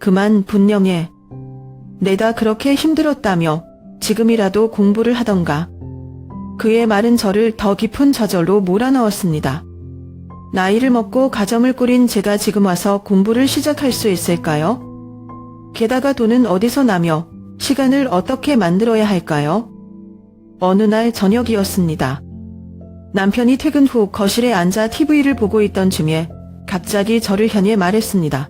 그만 분명해. 내가 그렇게 힘들었다며 지금이라도 공부를 하던가. 그의 말은 저를 더 깊은 좌절로 몰아넣었습니다. 나이를 먹고 가정을 꾸린 제가 지금 와서 공부를 시작할 수 있을까요? 게다가 돈은 어디서 나며 시간을 어떻게 만들어야 할까요? 어느 날 저녁이었습니다. 남편이 퇴근 후 거실에 앉아 TV를 보고 있던 중에 갑자기 저를 향해 말했습니다.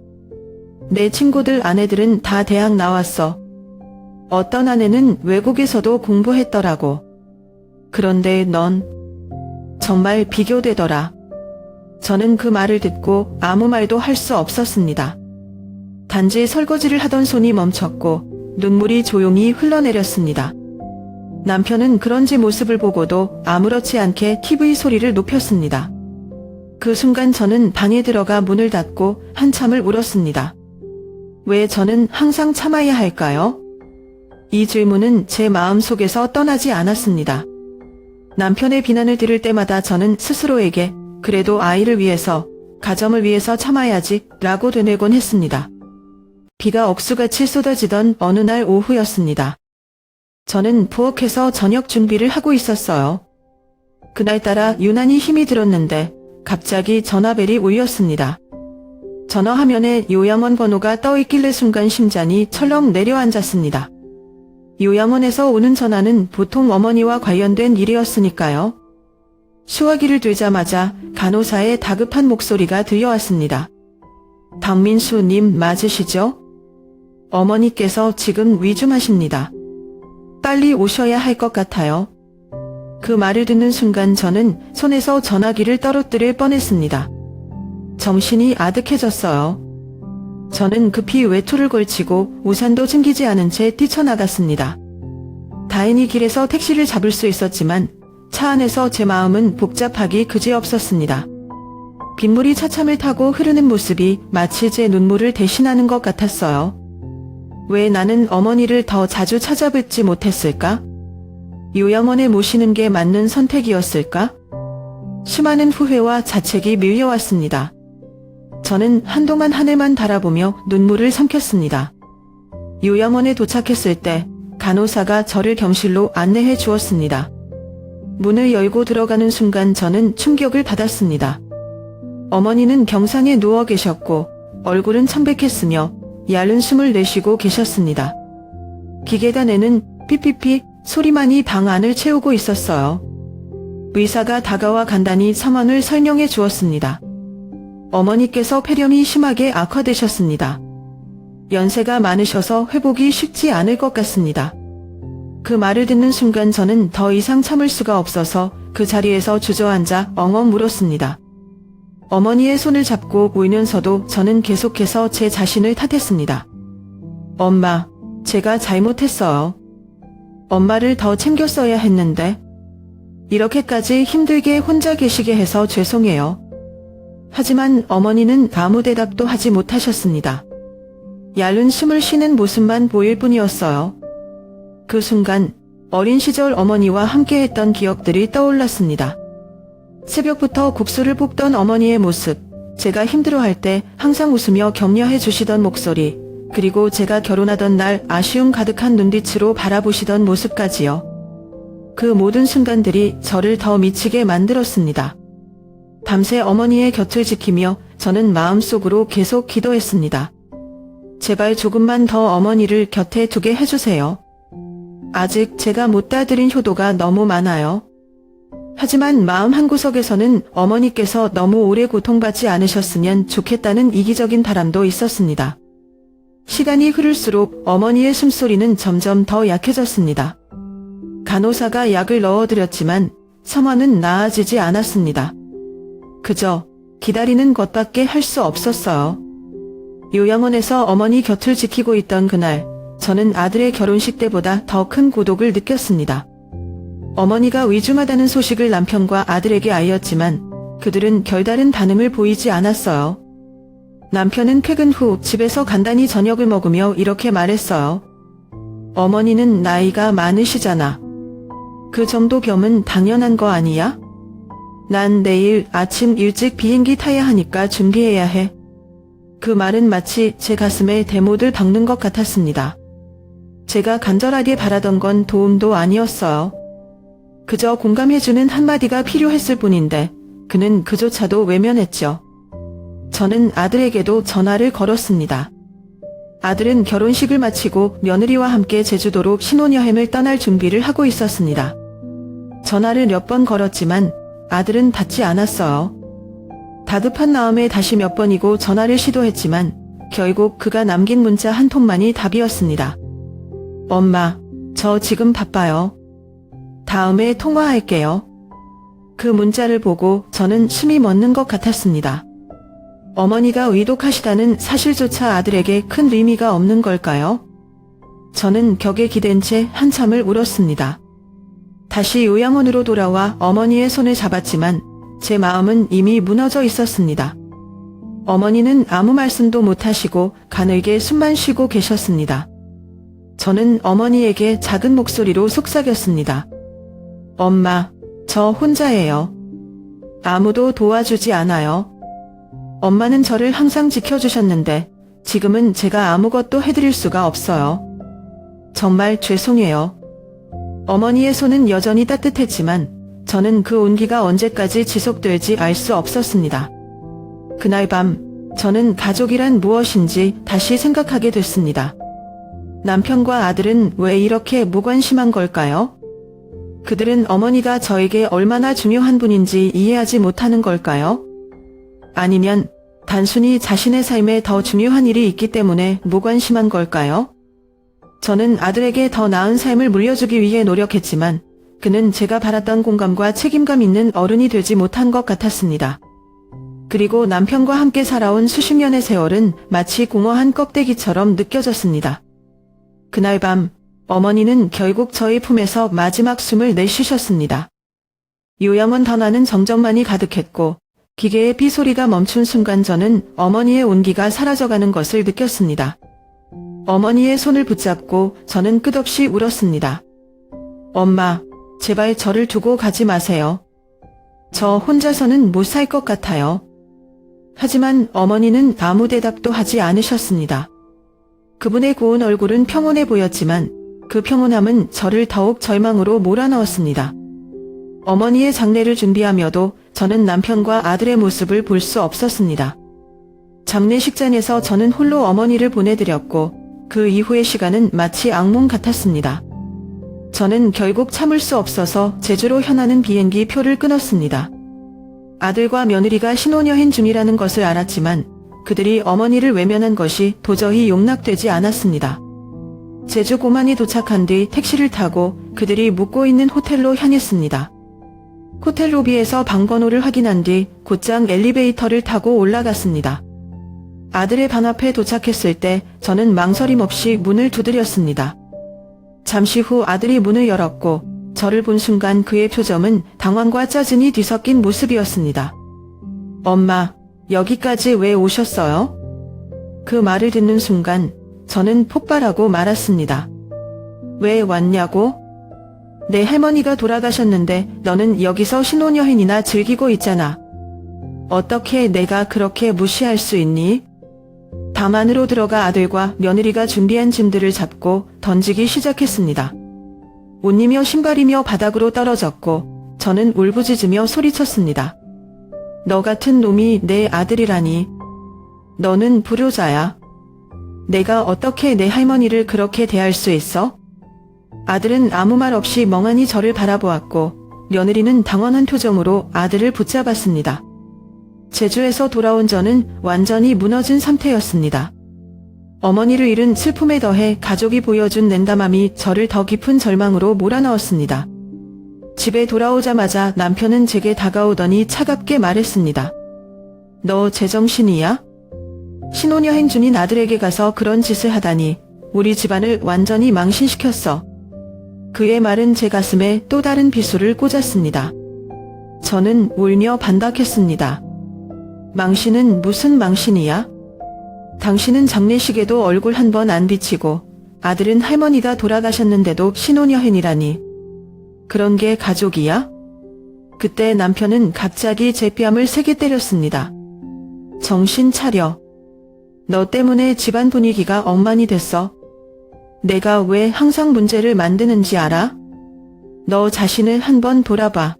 내 친구들 아내들은 다 대학 나왔어. 어떤 아내는 외국에서도 공부했더라고. 그런데 넌 정말 비교되더라. 저는 그 말을 듣고 아무 말도 할 수 없었습니다. 단지 설거지를 하던 손이 멈췄고 눈물이 조용히 흘러내렸습니다. 남편은 그런 제 모습을 보고도 아무렇지 않게 TV 소리를 높였습니다. 그 순간 저는 방에 들어가 문을 닫고 한참을 울었습니다. 왜 저는 항상 참아야 할까요? 이 질문은 제 마음속에서 떠나지 않았습니다. 남편의 비난을 들을 때마다 저는 스스로에게 그래도 아이를 위해서, 가정을 위해서 참아야지 라고 되뇌곤 했습니다. 비가 억수같이 쏟아지던 어느 날 오후였습니다. 저는 부엌에서 저녁 준비를 하고 있었어요. 그날따라 유난히 힘이 들었는데 갑자기 전화벨이 울렸습니다. 전화 화면에 요양원 번호가 떠있길래 순간 심장이 철렁 내려앉았습니다. 요양원에서 오는 전화는 보통 어머니와 관련된 일이었으니까요. 수화기를 들자마자 간호사의 다급한 목소리가 들려왔습니다. 박민수님 맞으시죠? 어머니께서 지금 위중하십니다. 빨리 오셔야 할 것 같아요. 그 말을 듣는 순간 저는 손에서 전화기를 떨어뜨릴 뻔했습니다. 정신이 아득해졌어요. 저는 급히 외투를 걸치고 우산도 챙기지 않은 채 뛰쳐나갔습니다. 다행히 길에서 택시를 잡을 수 있었지만 차 안에서 제 마음은 복잡하기 그지없었습니다. 빗물이 차참을 타고 흐르는 모습이 마치 제 눈물을 대신하는 것 같았어요. 왜 나는 어머니를 더 자주 찾아뵙지 못했을까? 요양원에 모시는 게 맞는 선택이었을까? 수많은 후회와 자책이 밀려왔습니다. 저는 한동안 하늘만 바라보며 눈물을 삼켰습니다. 요양원에 도착했을 때 간호사가 저를 병실로 안내해 주었습니다. 문을 열고 들어가는 순간 저는 충격을 받았습니다. 어머니는 병상에 누워 계셨고 얼굴은 창백했으며 얇은 숨을 내쉬고 계셨습니다. 기계단에는 삐삐삐 소리만이 방 안을 채우고 있었어요. 의사가 다가와 간단히 상황을 설명해 주었습니다. 어머니께서 폐렴이 심하게 악화되셨습니다. 연세가 많으셔서 회복이 쉽지 않을 것 같습니다. 그 말을 듣는 순간 저는 더 이상 참을 수가 없어서 그 자리에서 주저앉아 엉엉 울었습니다. 어머니의 손을 잡고 울면서도 저는 계속해서 제 자신을 탓했습니다. 엄마, 제가 잘못했어요. 엄마를 더 챙겼어야 했는데 이렇게까지 힘들게 혼자 계시게 해서 죄송해요. 하지만 어머니는 아무 대답도 하지 못하셨습니다. 얇은 숨을 쉬는 모습만 보일 뿐이었어요. 그 순간 어린 시절 어머니와 함께했던 기억들이 떠올랐습니다. 새벽부터 국수를 볶던 어머니의 모습, 제가 힘들어할 때 항상 웃으며 격려해 주시던 목소리, 그리고 제가 결혼하던 날 아쉬움 가득한 눈빛으로 바라보시던 모습까지요. 그 모든 순간들이 저를 더 미치게 만들었습니다. 밤새 어머니의 곁을 지키며 저는 마음속으로 계속 기도했습니다. 제발 조금만 더 어머니를 곁에 두게 해주세요. 아직 제가 못 다드린 효도가 너무 많아요. 하지만 마음 한구석에서는 어머니께서 너무 오래 고통받지 않으셨으면 좋겠다는 이기적인 바람도 있었습니다. 시간이 흐를수록 어머니의 숨소리는 점점 더 약해졌습니다. 간호사가 약을 넣어드렸지만 성화는 나아지지 않았습니다. 그저 기다리는 것밖에 할 수 없었어요. 요양원에서 어머니 곁을 지키고 있던 그날, 저는 아들의 결혼식 때보다 더 큰 고독을 느꼈습니다. 어머니가 위중하다는 소식을 남편과 아들에게 알렸지만 그들은 별다른 반응을 보이지 않았어요. 남편은 퇴근 후 집에서 간단히 저녁을 먹으며 이렇게 말했어요. 어머니는 나이가 많으시잖아. 그 정도 병은 당연한 거 아니야? 난 내일 아침 일찍 비행기 타야 하니까 준비해야 해. 그 말은 마치 제 가슴에 대못을 박는 것 같았습니다. 제가 간절하게 바라던 건 도움도 아니었어요. 그저 공감해주는 한마디가 필요했을 뿐인데 그는 그조차도 외면했죠. 저는 아들에게도 전화를 걸었습니다. 아들은 결혼식을 마치고 며느리와 함께 제주도로 신혼여행을 떠날 준비를 하고 있었습니다. 전화를 몇 번 걸었지만 아들은 받지 않았어요. 다급한 마음에 다시 몇 번이고 전화를 시도했지만 결국 그가 남긴 문자 한 통만이 답이었습니다. 엄마, 저 지금 바빠요. 다음에 통화할게요. 그 문자를 보고 저는 숨이 멎는 것 같았습니다. 어머니가 위독하시다는 사실조차 아들에게 큰 의미가 없는 걸까요? 저는 격에 기댄 채 한참을 울었습니다. 다시 요양원으로 돌아와 어머니의 손을 잡았지만 제 마음은 이미 무너져 있었습니다. 어머니는 아무 말씀도 못하시고 가늘게 숨만 쉬고 계셨습니다. 저는 어머니에게 작은 목소리로 속삭였습니다. 엄마, 저 혼자예요. 아무도 도와주지 않아요. 엄마는 저를 항상 지켜주셨는데 지금은 제가 아무것도 해드릴 수가 없어요. 정말 죄송해요. 어머니의 손은 여전히 따뜻했지만 저는 그 온기가 언제까지 지속될지 알 수 없었습니다. 그날 밤 저는 가족이란 무엇인지 다시 생각하게 됐습니다. 남편과 아들은 왜 이렇게 무관심한 걸까요? 그들은 어머니가 저에게 얼마나 중요한 분인지 이해하지 못하는 걸까요? 아니면 단순히 자신의 삶에 더 중요한 일이 있기 때문에 무관심한 걸까요? 저는 아들에게 더 나은 삶을 물려주기 위해 노력했지만 그는 제가 바랐던 공감과 책임감 있는 어른이 되지 못한 것 같았습니다. 그리고 남편과 함께 살아온 수십 년의 세월은 마치 공허한 껍데기처럼 느껴졌습니다. 그날 밤 어머니는 결국 저희 품에서 마지막 숨을 내쉬셨습니다. 요양원 던화는 정적만이 가득했고 기계의 삐소리가 멈춘 순간 저는 어머니의 온기가 사라져가는 것을 느꼈습니다. 어머니의 손을 붙잡고 저는 끝없이 울었습니다. 엄마, 제발 저를 두고 가지 마세요. 저 혼자서는 못 살 것 같아요. 하지만 어머니는 아무 대답도 하지 않으셨습니다. 그분의 고운 얼굴은 평온해 보였지만 그 평온함은 저를 더욱 절망으로 몰아넣었습니다. 어머니의 장례를 준비하며도 저는 남편과 아들의 모습을 볼 수 없었습니다. 장례식장에서 저는 홀로 어머니를 보내드렸고 그 이후의 시간은 마치 악몽 같았습니다. 저는 결국 참을 수 없어서 제주로 향하는 비행기 표를 끊었습니다. 아들과 며느리가 신혼여행 중이라는 것을 알았지만 그들이 어머니를 외면한 것이 도저히 용납되지 않았습니다. 제주 고만이 도착한 뒤 택시를 타고 그들이 묵고 있는 호텔로 향했습니다. 호텔 로비에서 방번호를 확인한 뒤 곧장 엘리베이터를 타고 올라갔습니다. 아들의 방 앞에 도착했을 때 저는 망설임 없이 문을 두드렸습니다. 잠시 후 아들이 문을 열었고 저를 본 순간 그의 표정은 당황과 짜증이 뒤섞인 모습이었습니다. 엄마, 여기까지 왜 오셨어요? 그 말을 듣는 순간 저는 폭발하고 말았습니다. 왜 왔냐고? 내 할머니가 돌아가셨는데 너는 여기서 신혼여행이나 즐기고 있잖아. 어떻게 내가 그렇게 무시할 수 있니? 방 안으로 들어가 아들과 며느리가 준비한 짐들을 잡고 던지기 시작했습니다. 옷이며 신발이며 바닥으로 떨어졌고 저는 울부짖으며 소리쳤습니다. 너 같은 놈이 내 아들이라니. 너는 불효자야. 내가 어떻게 내 할머니를 그렇게 대할 수 있어? 아들은 아무 말 없이 멍하니 저를 바라보았고 며느리는 당황한 표정으로 아들을 붙잡았습니다. 제주에서 돌아온 저는 완전히 무너진 상태였습니다. 어머니를 잃은 슬픔에 더해 가족이 보여준 냉담함이 저를 더 깊은 절망으로 몰아넣었습니다. 집에 돌아오자마자 남편은 제게 다가오더니 차갑게 말했습니다. 너 제정신이야? 신혼여행 중인 아들에게 가서 그런 짓을 하다니 우리 집안을 완전히 망신시켰어. 그의 말은 제 가슴에 또 다른 비수를 꽂았습니다. 저는 울며 반박했습니다. 망신은 무슨 망신이야? 당신은 장례식에도 얼굴 한 번 안 비치고 아들은 할머니가 돌아가셨는데도 신혼여행이라니. 그런 게 가족이야? 그때 남편은 갑자기 제 뺨을 세게 때렸습니다. 정신 차려. 너 때문에 집안 분위기가 엉망이 됐어. 내가 왜 항상 문제를 만드는지 알아? 너 자신을 한번 돌아봐.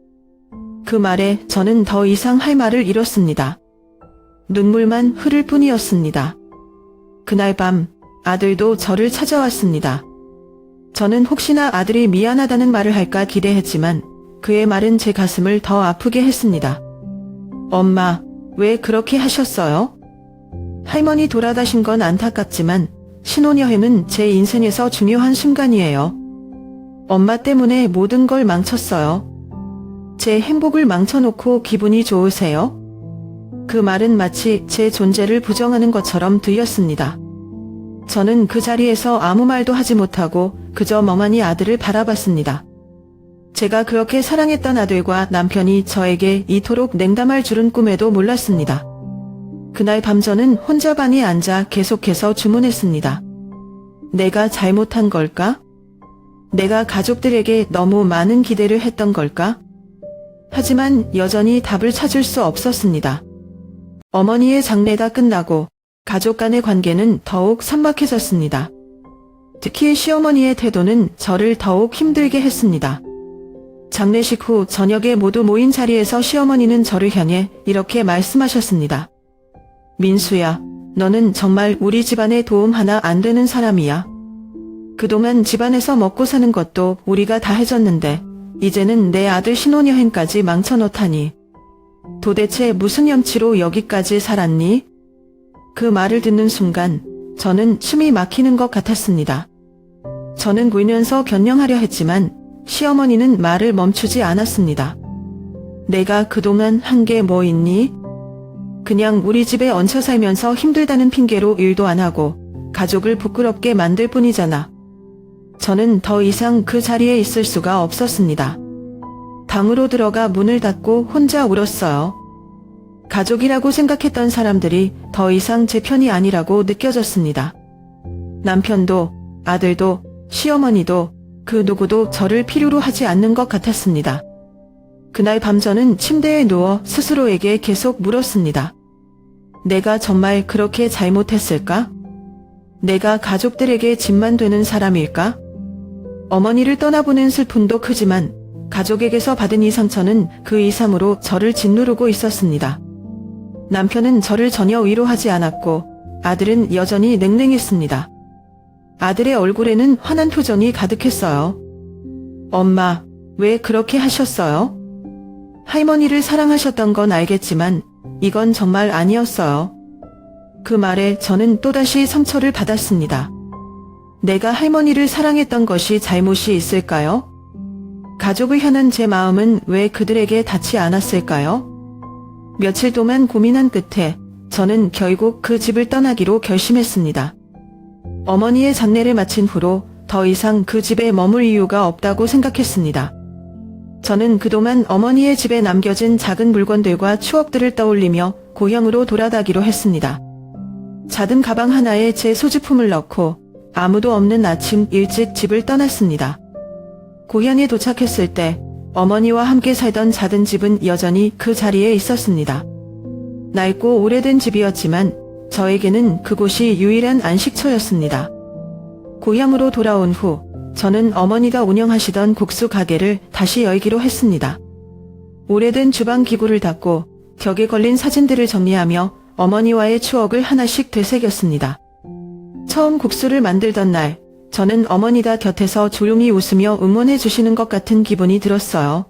그 말에 저는 더 이상 할 말을 잃었습니다. 눈물만 흐를 뿐이었습니다. 그날 밤 아들도 저를 찾아왔습니다. 저는 혹시나 아들이 미안하다는 말을 할까 기대했지만 그의 말은 제 가슴을 더 아프게 했습니다. 엄마, 왜 그렇게 하셨어요? 할머니 돌아가신 건 안타깝지만 신혼여행은 제 인생에서 중요한 순간이에요. 엄마 때문에 모든 걸 망쳤어요. 제 행복을 망쳐놓고 기분이 좋으세요? 그 말은 마치 제 존재를 부정하는 것처럼 들렸습니다. 저는 그 자리에서 아무 말도 하지 못하고 그저 멍하니 아들을 바라봤습니다. 제가 그렇게 사랑했던 아들과 남편이 저에게 이토록 냉담할 줄은 꿈에도 몰랐습니다. 그날 밤 저는 혼자 방에 앉아 계속해서 주문했습니다. 내가 잘못한 걸까? 내가 가족들에게 너무 많은 기대를 했던 걸까? 하지만 여전히 답을 찾을 수 없었습니다. 어머니의 장례가 끝나고 가족 간의 관계는 더욱 삼박해졌습니다. 특히 시어머니의 태도는 저를 더욱 힘들게 했습니다. 장례식 후 저녁에 모두 모인 자리에서 시어머니는 저를 향해 이렇게 말씀하셨습니다. 민수야, 너는 정말 우리 집안에 도움 하나 안 되는 사람이야. 그동안 집안에서 먹고 사는 것도 우리가 다 해줬는데 이제는 내 아들 신혼여행까지 망쳐놓다니. 도대체 무슨 염치로 여기까지 살았니? 그 말을 듣는 순간 저는 숨이 막히는 것 같았습니다. 저는 울면서 변명하려 했지만 시어머니는 말을 멈추지 않았습니다. 내가 그동안 한 게 뭐 있니? 그냥 우리 집에 얹혀 살면서 힘들다는 핑계로 일도 안 하고 가족을 부끄럽게 만들 뿐이잖아. 저는 더 이상 그 자리에 있을 수가 없었습니다. 방으로 들어가 문을 닫고 혼자 울었어요. 가족이라고 생각했던 사람들이 더 이상 제 편이 아니라고 느껴졌습니다. 남편도, 아들도, 시어머니도 그 누구도 저를 필요로 하지 않는 것 같았습니다. 그날 밤 저는 침대에 누워 스스로에게 계속 물었습니다. 내가 정말 그렇게 잘못했을까? 내가 가족들에게 짐만 되는 사람일까? 어머니를 떠나보낸 슬픔도 크지만 가족에게서 받은 이 상처는 그 이상으로 저를 짓누르고 있었습니다. 남편은 저를 전혀 위로하지 않았고 아들은 여전히 냉랭했습니다. 아들의 얼굴에는 화난 표정이 가득했어요. 엄마, 왜 그렇게 하셨어요? 할머니를 사랑하셨던 건 알겠지만 이건 정말 아니었어요. 그 말에 저는 또다시 상처를 받았습니다. 내가 할머니를 사랑했던 것이 잘못이 있을까요? 가족을 향한 제 마음은 왜 그들에게 닿지 않았을까요? 며칠 동안 고민한 끝에 저는 결국 그 집을 떠나기로 결심했습니다. 어머니의 장례를 마친 후로 더 이상 그 집에 머물 이유가 없다고 생각했습니다. 저는 그동안 어머니의 집에 남겨진 작은 물건들과 추억들을 떠올리며 고향으로 돌아가기로 했습니다. 작은 가방 하나에 제 소지품을 넣고 아무도 없는 아침 일찍 집을 떠났습니다. 고향에 도착했을 때 어머니와 함께 살던 작은 집은 여전히 그 자리에 있었습니다. 낡고 오래된 집이었지만 저에게는 그곳이 유일한 안식처였습니다. 고향으로 돌아온 후 저는 어머니가 운영하시던 국수 가게를 다시 열기로 했습니다. 오래된 주방 기구를 닫고 벽에 걸린 사진들을 정리하며 어머니와의 추억을 하나씩 되새겼습니다. 처음 국수를 만들던 날 저는 어머니가 곁에서 조용히 웃으며 응원해 주시는 것 같은 기분이 들었어요.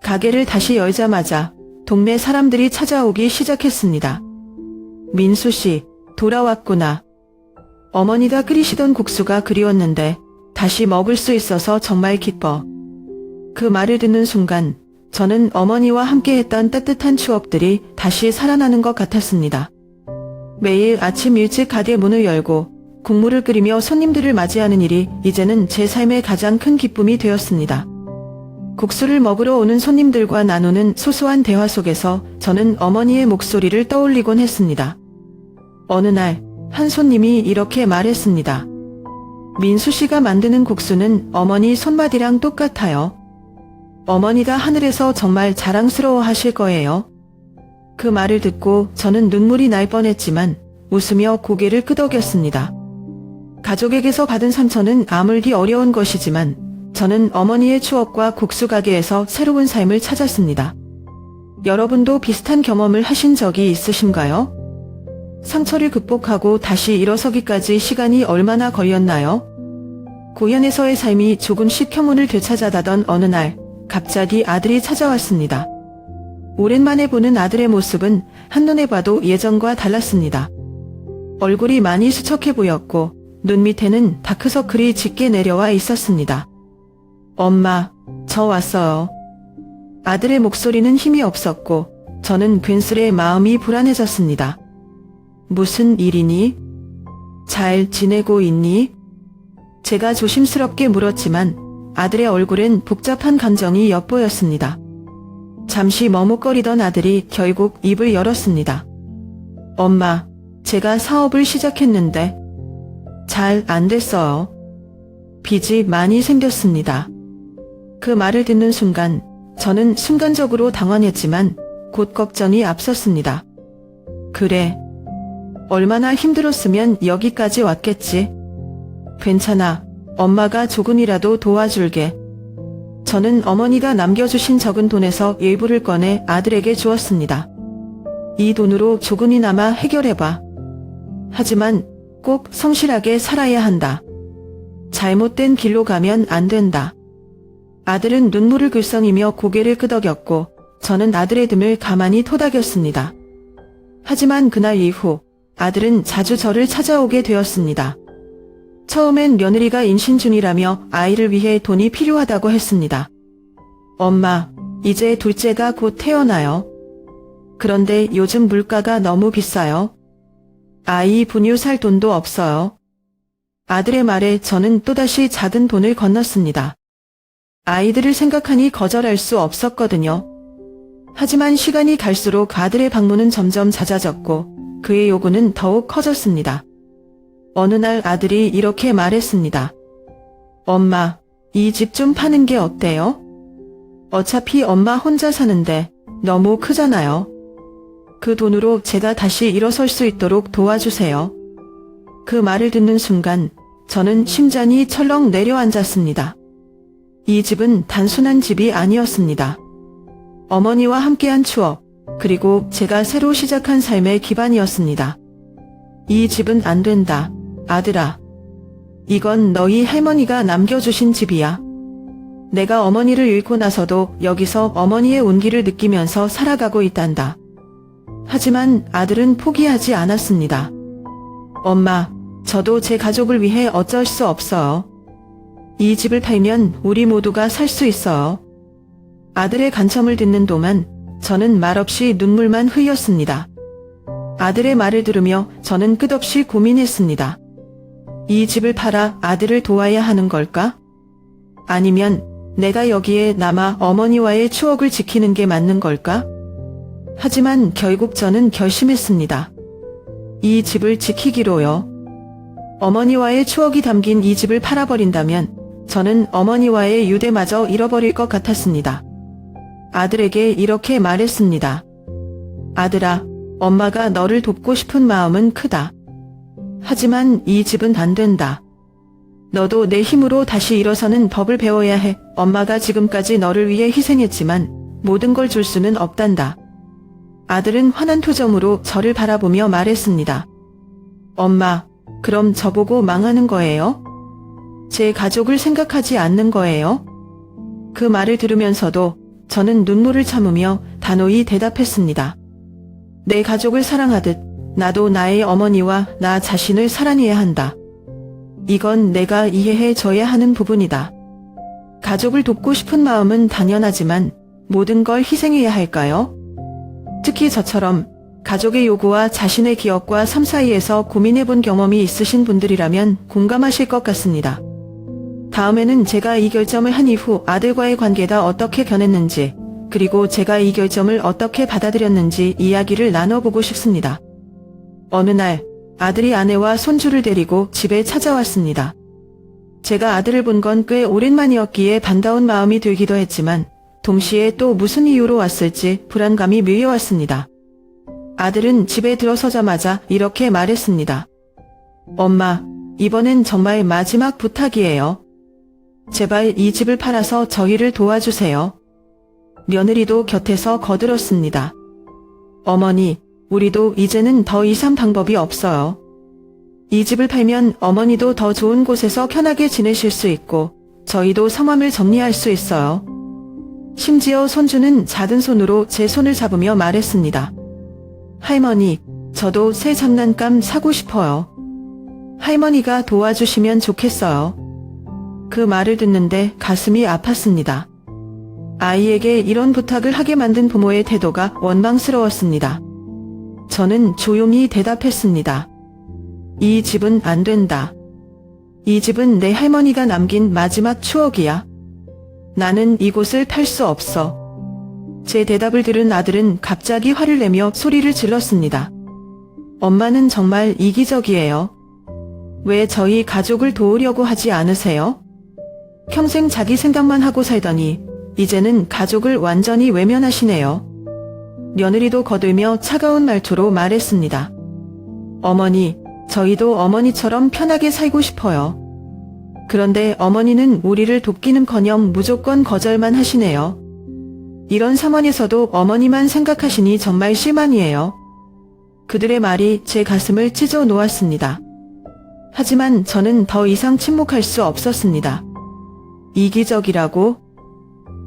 가게를 다시 열자마자 동네 사람들이 찾아오기 시작했습니다. 민수 씨, 돌아왔구나. 어머니가 끓이시던 국수가 그리웠는데 다시 먹을 수 있어서 정말 기뻐. 그 말을 듣는 순간 저는 어머니와 함께했던 따뜻한 추억들이 다시 살아나는 것 같았습니다. 매일 아침 일찍 가게 문을 열고 국물을 끓이며 손님들을 맞이하는 일이 이제는 제 삶의 가장 큰 기쁨이 되었습니다. 국수를 먹으러 오는 손님들과 나누는 소소한 대화 속에서 저는 어머니의 목소리를 떠올리곤 했습니다. 어느 날 한 손님이 이렇게 말했습니다. 민수 씨가 만드는 국수는 어머니 손맛이랑 똑같아요. 어머니가 하늘에서 정말 자랑스러워 하실 거예요. 그 말을 듣고 저는 눈물이 날 뻔했지만 웃으며 고개를 끄덕였습니다. 가족에게서 받은 상처는 아물기 어려운 것이지만 저는 어머니의 추억과 국수 가게에서 새로운 삶을 찾았습니다. 여러분도 비슷한 경험을 하신 적이 있으신가요? 상처를 극복하고 다시 일어서기까지 시간이 얼마나 걸렸나요? 고현에서의 삶이 조금씩 형운을 되찾아가던 어느 날 갑자기 아들이 찾아왔습니다. 오랜만에 보는 아들의 모습은 한눈에 봐도 예전과 달랐습니다. 얼굴이 많이 수척해 보였고 눈 밑에는 다크서클이 짙게 내려와 있었습니다. 엄마, 저 왔어요. 아들의 목소리는 힘이 없었고 저는 괜스레 마음이 불안해졌습니다. 무슨 일이니? 잘 지내고 있니? 제가 조심스럽게 물었지만 아들의 얼굴엔 복잡한 감정이 엿보였습니다. 잠시 머뭇거리던 아들이 결국 입을 열었습니다. 엄마, 제가 사업을 시작했는데 잘 안 됐어요. 빚이 많이 생겼습니다. 그 말을 듣는 순간 저는 순간적으로 당황했지만 곧 걱정이 앞섰습니다. 그래. 얼마나 힘들었으면 여기까지 왔겠지. 괜찮아. 엄마가 조금이라도 도와줄게. 저는 어머니가 남겨주신 적은 돈에서 일부를 꺼내 아들에게 주었습니다. 이 돈으로 조금이나마 해결해봐. 하지만 꼭 성실하게 살아야 한다. 잘못된 길로 가면 안 된다. 아들은 눈물을 글썽이며 고개를 끄덕였고 저는 아들의 등을 가만히 토닥였습니다. 하지만 그날 이후 아들은 자주 저를 찾아오게 되었습니다. 처음엔 며느리가 임신 중이라며 아이를 위해 돈이 필요하다고 했습니다. 엄마, 이제 둘째가 곧 태어나요. 그런데 요즘 물가가 너무 비싸요. 아이 분유 살 돈도 없어요. 아들의 말에 저는 또다시 작은 돈을 건넜습니다. 아이들을 생각하니 거절할 수 없었거든요. 하지만 시간이 갈수록 아들의 방문은 점점 잦아졌고 그의 요구는 더욱 커졌습니다. 어느 날 아들이 이렇게 말했습니다. 엄마, 이 집 좀 파는 게 어때요? 어차피 엄마 혼자 사는데 너무 크잖아요. 그 돈으로 제가 다시 일어설 수 있도록 도와주세요. 그 말을 듣는 순간 저는 심장이 철렁 내려앉았습니다. 이 집은 단순한 집이 아니었습니다. 어머니와 함께한 추억, 그리고 제가 새로 시작한 삶의 기반이었습니다. 이 집은 안 된다, 아들아. 이건 너희 할머니가 남겨주신 집이야. 내가 어머니를 잃고 나서도 여기서 어머니의 온기를 느끼면서 살아가고 있단다. 하지만 아들은 포기하지 않았습니다. 엄마, 저도 제 가족을 위해 어쩔 수 없어요. 이 집을 팔면 우리 모두가 살 수 있어요. 아들의 간청을 듣는 동안 저는 말없이 눈물만 흘렸습니다. 아들의 말을 들으며 저는 끝없이 고민했습니다. 이 집을 팔아 아들을 도와야 하는 걸까? 아니면 내가 여기에 남아 어머니와의 추억을 지키는 게 맞는 걸까? 하지만 결국 저는 결심했습니다. 이 집을 지키기로요. 어머니와의 추억이 담긴 이 집을 팔아버린다면 저는 어머니와의 유대마저 잃어버릴 것 같았습니다. 아들에게 이렇게 말했습니다. 아들아, 엄마가 너를 돕고 싶은 마음은 크다. 하지만 이 집은 안 된다. 너도 내 힘으로 다시 일어서는 법을 배워야 해. 엄마가 지금까지 너를 위해 희생했지만 모든 걸 줄 수는 없단다. 아들은 환한 표정으로 저를 바라보며 말했습니다. 엄마, 그럼 저보고 망하는 거예요? 제 가족을 생각하지 않는 거예요? 그 말을 들으면서도 저는 눈물을 참으며 단호히 대답했습니다. 내 가족을 사랑하듯 나도 나의 어머니와 나 자신을 사랑해야 한다. 이건 내가 이해해 줘야 하는 부분이다. 가족을 돕고 싶은 마음은 당연하지만 모든 걸 희생해야 할까요? 특히 저처럼 가족의 요구와 자신의 기억과 삶 사이에서 고민해본 경험이 있으신 분들이라면 공감하실 것 같습니다. 다음에는 제가 이 결정을 한 이후 아들과의 관계가 어떻게 변했는지, 그리고 제가 이 결정을 어떻게 받아들였는지 이야기를 나눠보고 싶습니다. 어느 날 아들이 아내와 손주를 데리고 집에 찾아왔습니다. 제가 아들을 본 건 꽤 오랜만이었기에 반가운 마음이 들기도 했지만 동시에 또 무슨 이유로 왔을지 불안감이 밀려왔습니다. 아들은 집에 들어서자마자 이렇게 말했습니다. 엄마, 이번엔 정말 마지막 부탁이에요. 제발 이 집을 팔아서 저희를 도와주세요. 며느리도 곁에서 거들었습니다. 어머니, 우리도 이제는 더 이상 방법이 없어요. 이 집을 팔면 어머니도 더 좋은 곳에서 편하게 지내실 수 있고 저희도 성함을 정리할 수 있어요. 심지어 손주는 작은 손으로 제 손을 잡으며 말했습니다. 할머니, 저도 새 장난감 사고 싶어요. 할머니가 도와주시면 좋겠어요. 그 말을 듣는데 가슴이 아팠습니다. 아이에게 이런 부탁을 하게 만든 부모의 태도가 원망스러웠습니다. 저는 조용히 대답했습니다. 이 집은 안 된다. 이 집은 내 할머니가 남긴 마지막 추억이야. 나는 이곳을 팔 수 없어. 제 대답을 들은 아들은 갑자기 화를 내며 소리를 질렀습니다. 엄마는 정말 이기적이에요. 왜 저희 가족을 도우려고 하지 않으세요? 평생 자기 생각만 하고 살더니 이제는 가족을 완전히 외면하시네요. 며느리도 거들며 차가운 말투로 말했습니다. 어머니, 저희도 어머니처럼 편하게 살고 싶어요. 그런데 어머니는 우리를 돕기는커녕 무조건 거절만 하시네요. 이런 상황에서도 어머니만 생각하시니 정말 실망이에요. 그들의 말이 제 가슴을 찢어 놓았습니다. 하지만 저는 더 이상 침묵할 수 없었습니다. 이기적이라고?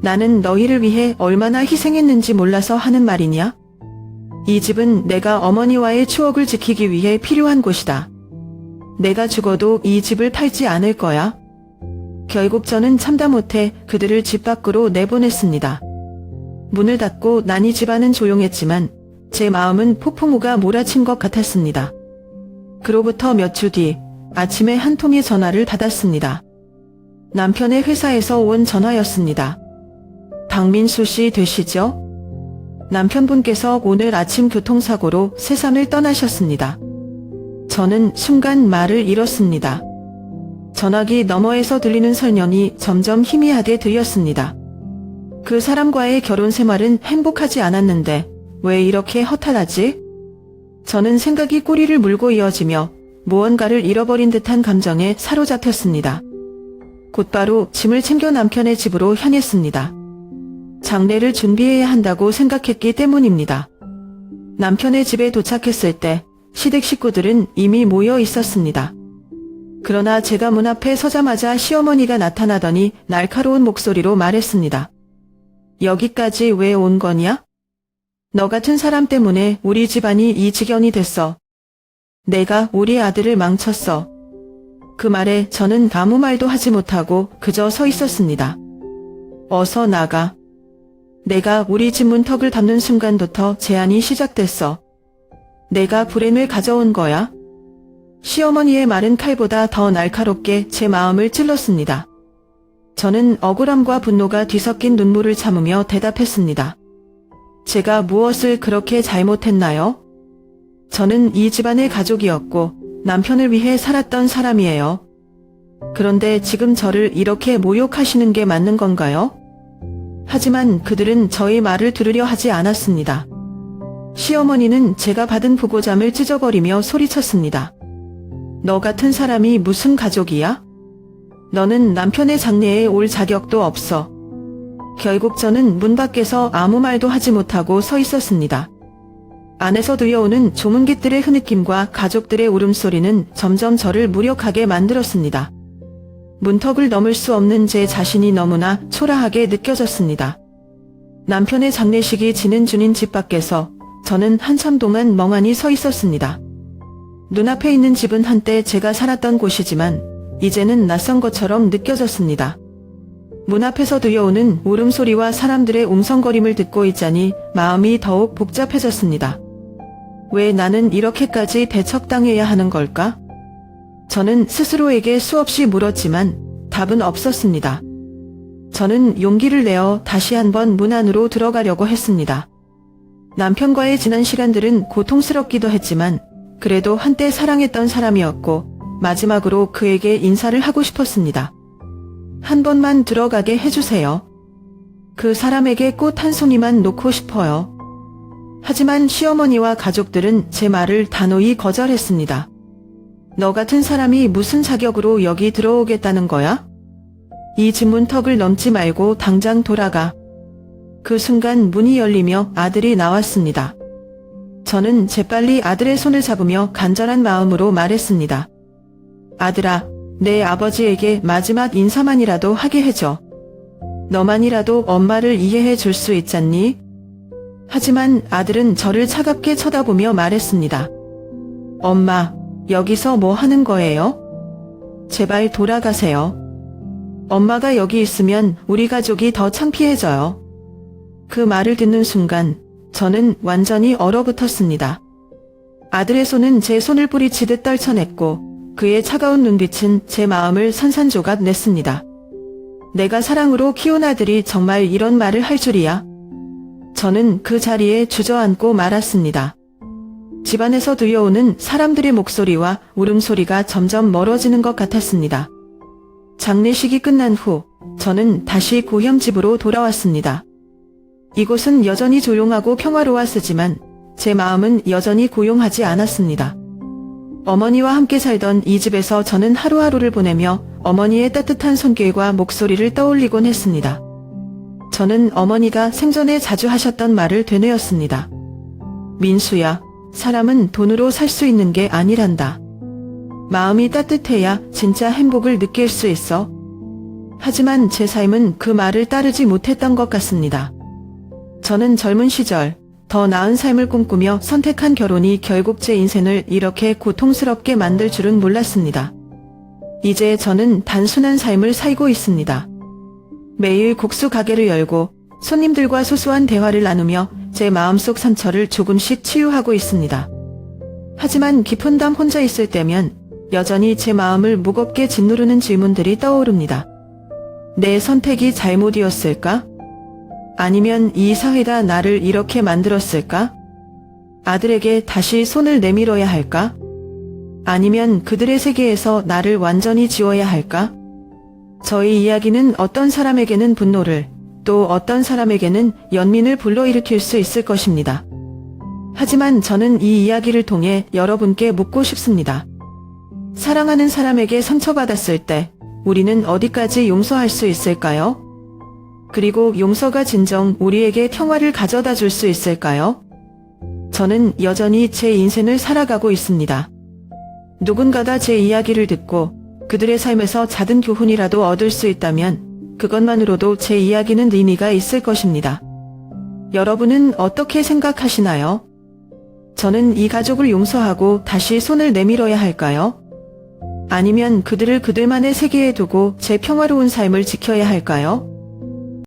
나는 너희를 위해 얼마나 희생했는지 몰라서 하는 말이냐? 이 집은 내가 어머니와의 추억을 지키기 위해 필요한 곳이다. 내가 죽어도 이 집을 팔지 않을 거야. 결국 저는 참다 못해 그들을 집 밖으로 내보냈습니다. 문을 닫고 나니 집안은 조용했지만 제 마음은 폭풍우가 몰아친 것 같았습니다. 그로부터 몇 주 뒤 아침에 한 통의 전화를 받았습니다. 남편의 회사에서 온 전화였습니다. 박민수 씨 되시죠? 남편분께서 오늘 아침 교통사고로 세상을 떠나셨습니다. 저는 순간 말을 잃었습니다. 전화기 너머에서 들리는 설명이 점점 희미하게 들렸습니다. 그 사람과의 결혼 생활은 행복하지 않았는데 왜 이렇게 허탈하지? 저는 생각이 꼬리를 물고 이어지며 무언가를 잃어버린 듯한 감정에 사로잡혔습니다. 곧바로 짐을 챙겨 남편의 집으로 향했습니다. 장례를 준비해야 한다고 생각했기 때문입니다. 남편의 집에 도착했을 때 시댁 식구들은 이미 모여 있었습니다. 그러나 제가 문 앞에 서자마자 시어머니가 나타나더니 날카로운 목소리로 말했습니다. 여기까지 왜 온 거냐? 너 같은 사람 때문에 우리 집안이 이 지경이 됐어. 내가 우리 아들을 망쳤어. 그 말에 저는 아무 말도 하지 못하고 그저 서 있었습니다. 어서 나가. 내가 우리 집 문턱을 닫는 순간부터 제안이 시작됐어. 내가 불행을 가져온 거야. 시어머니의 말은 칼보다 더 날카롭게 제 마음을 찔렀습니다. 저는 억울함과 분노가 뒤섞인 눈물을 참으며 대답했습니다. 제가 무엇을 그렇게 잘못했나요? 저는 이 집안의 가족이었고 남편을 위해 살았던 사람이에요. 그런데 지금 저를 이렇게 모욕하시는 게 맞는 건가요? 하지만 그들은 저의 말을 들으려 하지 않았습니다. 시어머니는 제가 받은 부고잠을 찢어버리며 소리쳤습니다. 너 같은 사람이 무슨 가족이야? 너는 남편의 장례에 올 자격도 없어. 결국 저는 문 밖에서 아무 말도 하지 못하고 서 있었습니다. 안에서 들려오는 조문객들의 흐느낌과 가족들의 울음소리는 점점 저를 무력하게 만들었습니다. 문턱을 넘을 수 없는 제 자신이 너무나 초라하게 느껴졌습니다. 남편의 장례식이 진행 중인 집 밖에서 저는 한참 동안 멍하니 서 있었습니다. 눈앞에 있는 집은 한때 제가 살았던 곳이지만 이제는 낯선 것처럼 느껴졌습니다. 문 앞에서 들려오는 울음소리와 사람들의 웅성거림을 듣고 있자니 마음이 더욱 복잡해졌습니다. 왜 나는 이렇게까지 배척당해야 하는 걸까? 저는 스스로에게 수없이 물었지만 답은 없었습니다. 저는 용기를 내어 다시 한번 문 안으로 들어가려고 했습니다. 남편과의 지난 시간들은 고통스럽기도 했지만 그래도 한때 사랑했던 사람이었고 마지막으로 그에게 인사를 하고 싶었습니다. 한 번만 들어가게 해주세요. 그 사람에게 꽃 한 송이만 놓고 싶어요. 하지만 시어머니와 가족들은 제 말을 단호히 거절했습니다. 너 같은 사람이 무슨 자격으로 여기 들어오겠다는 거야? 이 집 문턱을 넘지 말고 당장 돌아가. 그 순간 문이 열리며 아들이 나왔습니다. 저는 재빨리 아들의 손을 잡으며 간절한 마음으로 말했습니다. 아들아, 내 아버지에게 마지막 인사만이라도 하게 해줘. 너만이라도 엄마를 이해해 줄 수 있잖니? 하지만 아들은 저를 차갑게 쳐다보며 말했습니다. 엄마, 여기서 뭐 하는 거예요? 제발 돌아가세요. 엄마가 여기 있으면 우리 가족이 더 창피해져요. 그 말을 듣는 순간 저는 완전히 얼어붙었습니다. 아들의 손은 제 손을 뿌리치듯 떨쳐냈고 그의 차가운 눈빛은 제 마음을 산산조각 냈습니다. 내가 사랑으로 키운 아들이 정말 이런 말을 할 줄이야. 저는 그 자리에 주저앉고 말았습니다. 집안에서 들려오는 사람들의 목소리와 울음소리가 점점 멀어지는 것 같았습니다. 장례식이 끝난 후 저는 다시 고향집으로 돌아왔습니다. 이곳은 여전히 조용하고 평화로웠지만 제 마음은 여전히 고용하지 않았습니다. 어머니와 함께 살던 이 집에서 저는 하루하루를 보내며 어머니의 따뜻한 손길과 목소리를 떠올리곤 했습니다. 저는 어머니가 생전에 자주 하셨던 말을 되뇌었습니다. 민수야, 사람은 돈으로 살 수 있는 게 아니란다. 마음이 따뜻해야 진짜 행복을 느낄 수 있어. 하지만 제 삶은 그 말을 따르지 못했던 것 같습니다. 저는 젊은 시절 더 나은 삶을 꿈꾸며 선택한 결혼이 결국 제 인생을 이렇게 고통스럽게 만들 줄은 몰랐습니다. 이제 저는 단순한 삶을 살고 있습니다. 매일 국수 가게를 열고 손님들과 소소한 대화를 나누며 제 마음속 상처를 조금씩 치유하고 있습니다. 하지만 깊은 밤 혼자 있을 때면 여전히 제 마음을 무겁게 짓누르는 질문들이 떠오릅니다. 내 선택이 잘못이었을까? 아니면 이 사회가 나를 이렇게 만들었을까? 아들에게 다시 손을 내밀어야 할까? 아니면 그들의 세계에서 나를 완전히 지워야 할까? 저희 이야기는 어떤 사람에게는 분노를, 또 어떤 사람에게는 연민을 불러일으킬 수 있을 것입니다. 하지만 저는 이 이야기를 통해 여러분께 묻고 싶습니다. 사랑하는 사람에게 상처받았을 때 우리는 어디까지 용서할 수 있을까요? 그리고 용서가 진정 우리에게 평화를 가져다 줄 수 있을까요? 저는 여전히 제 인생을 살아가고 있습니다. 누군가가 제 이야기를 듣고 그들의 삶에서 작은 교훈이라도 얻을 수 있다면 그것만으로도 제 이야기는 의미가 있을 것입니다. 여러분은 어떻게 생각하시나요? 저는 이 가족을 용서하고 다시 손을 내밀어야 할까요? 아니면 그들을 그들만의 세계에 두고 제 평화로운 삶을 지켜야 할까요?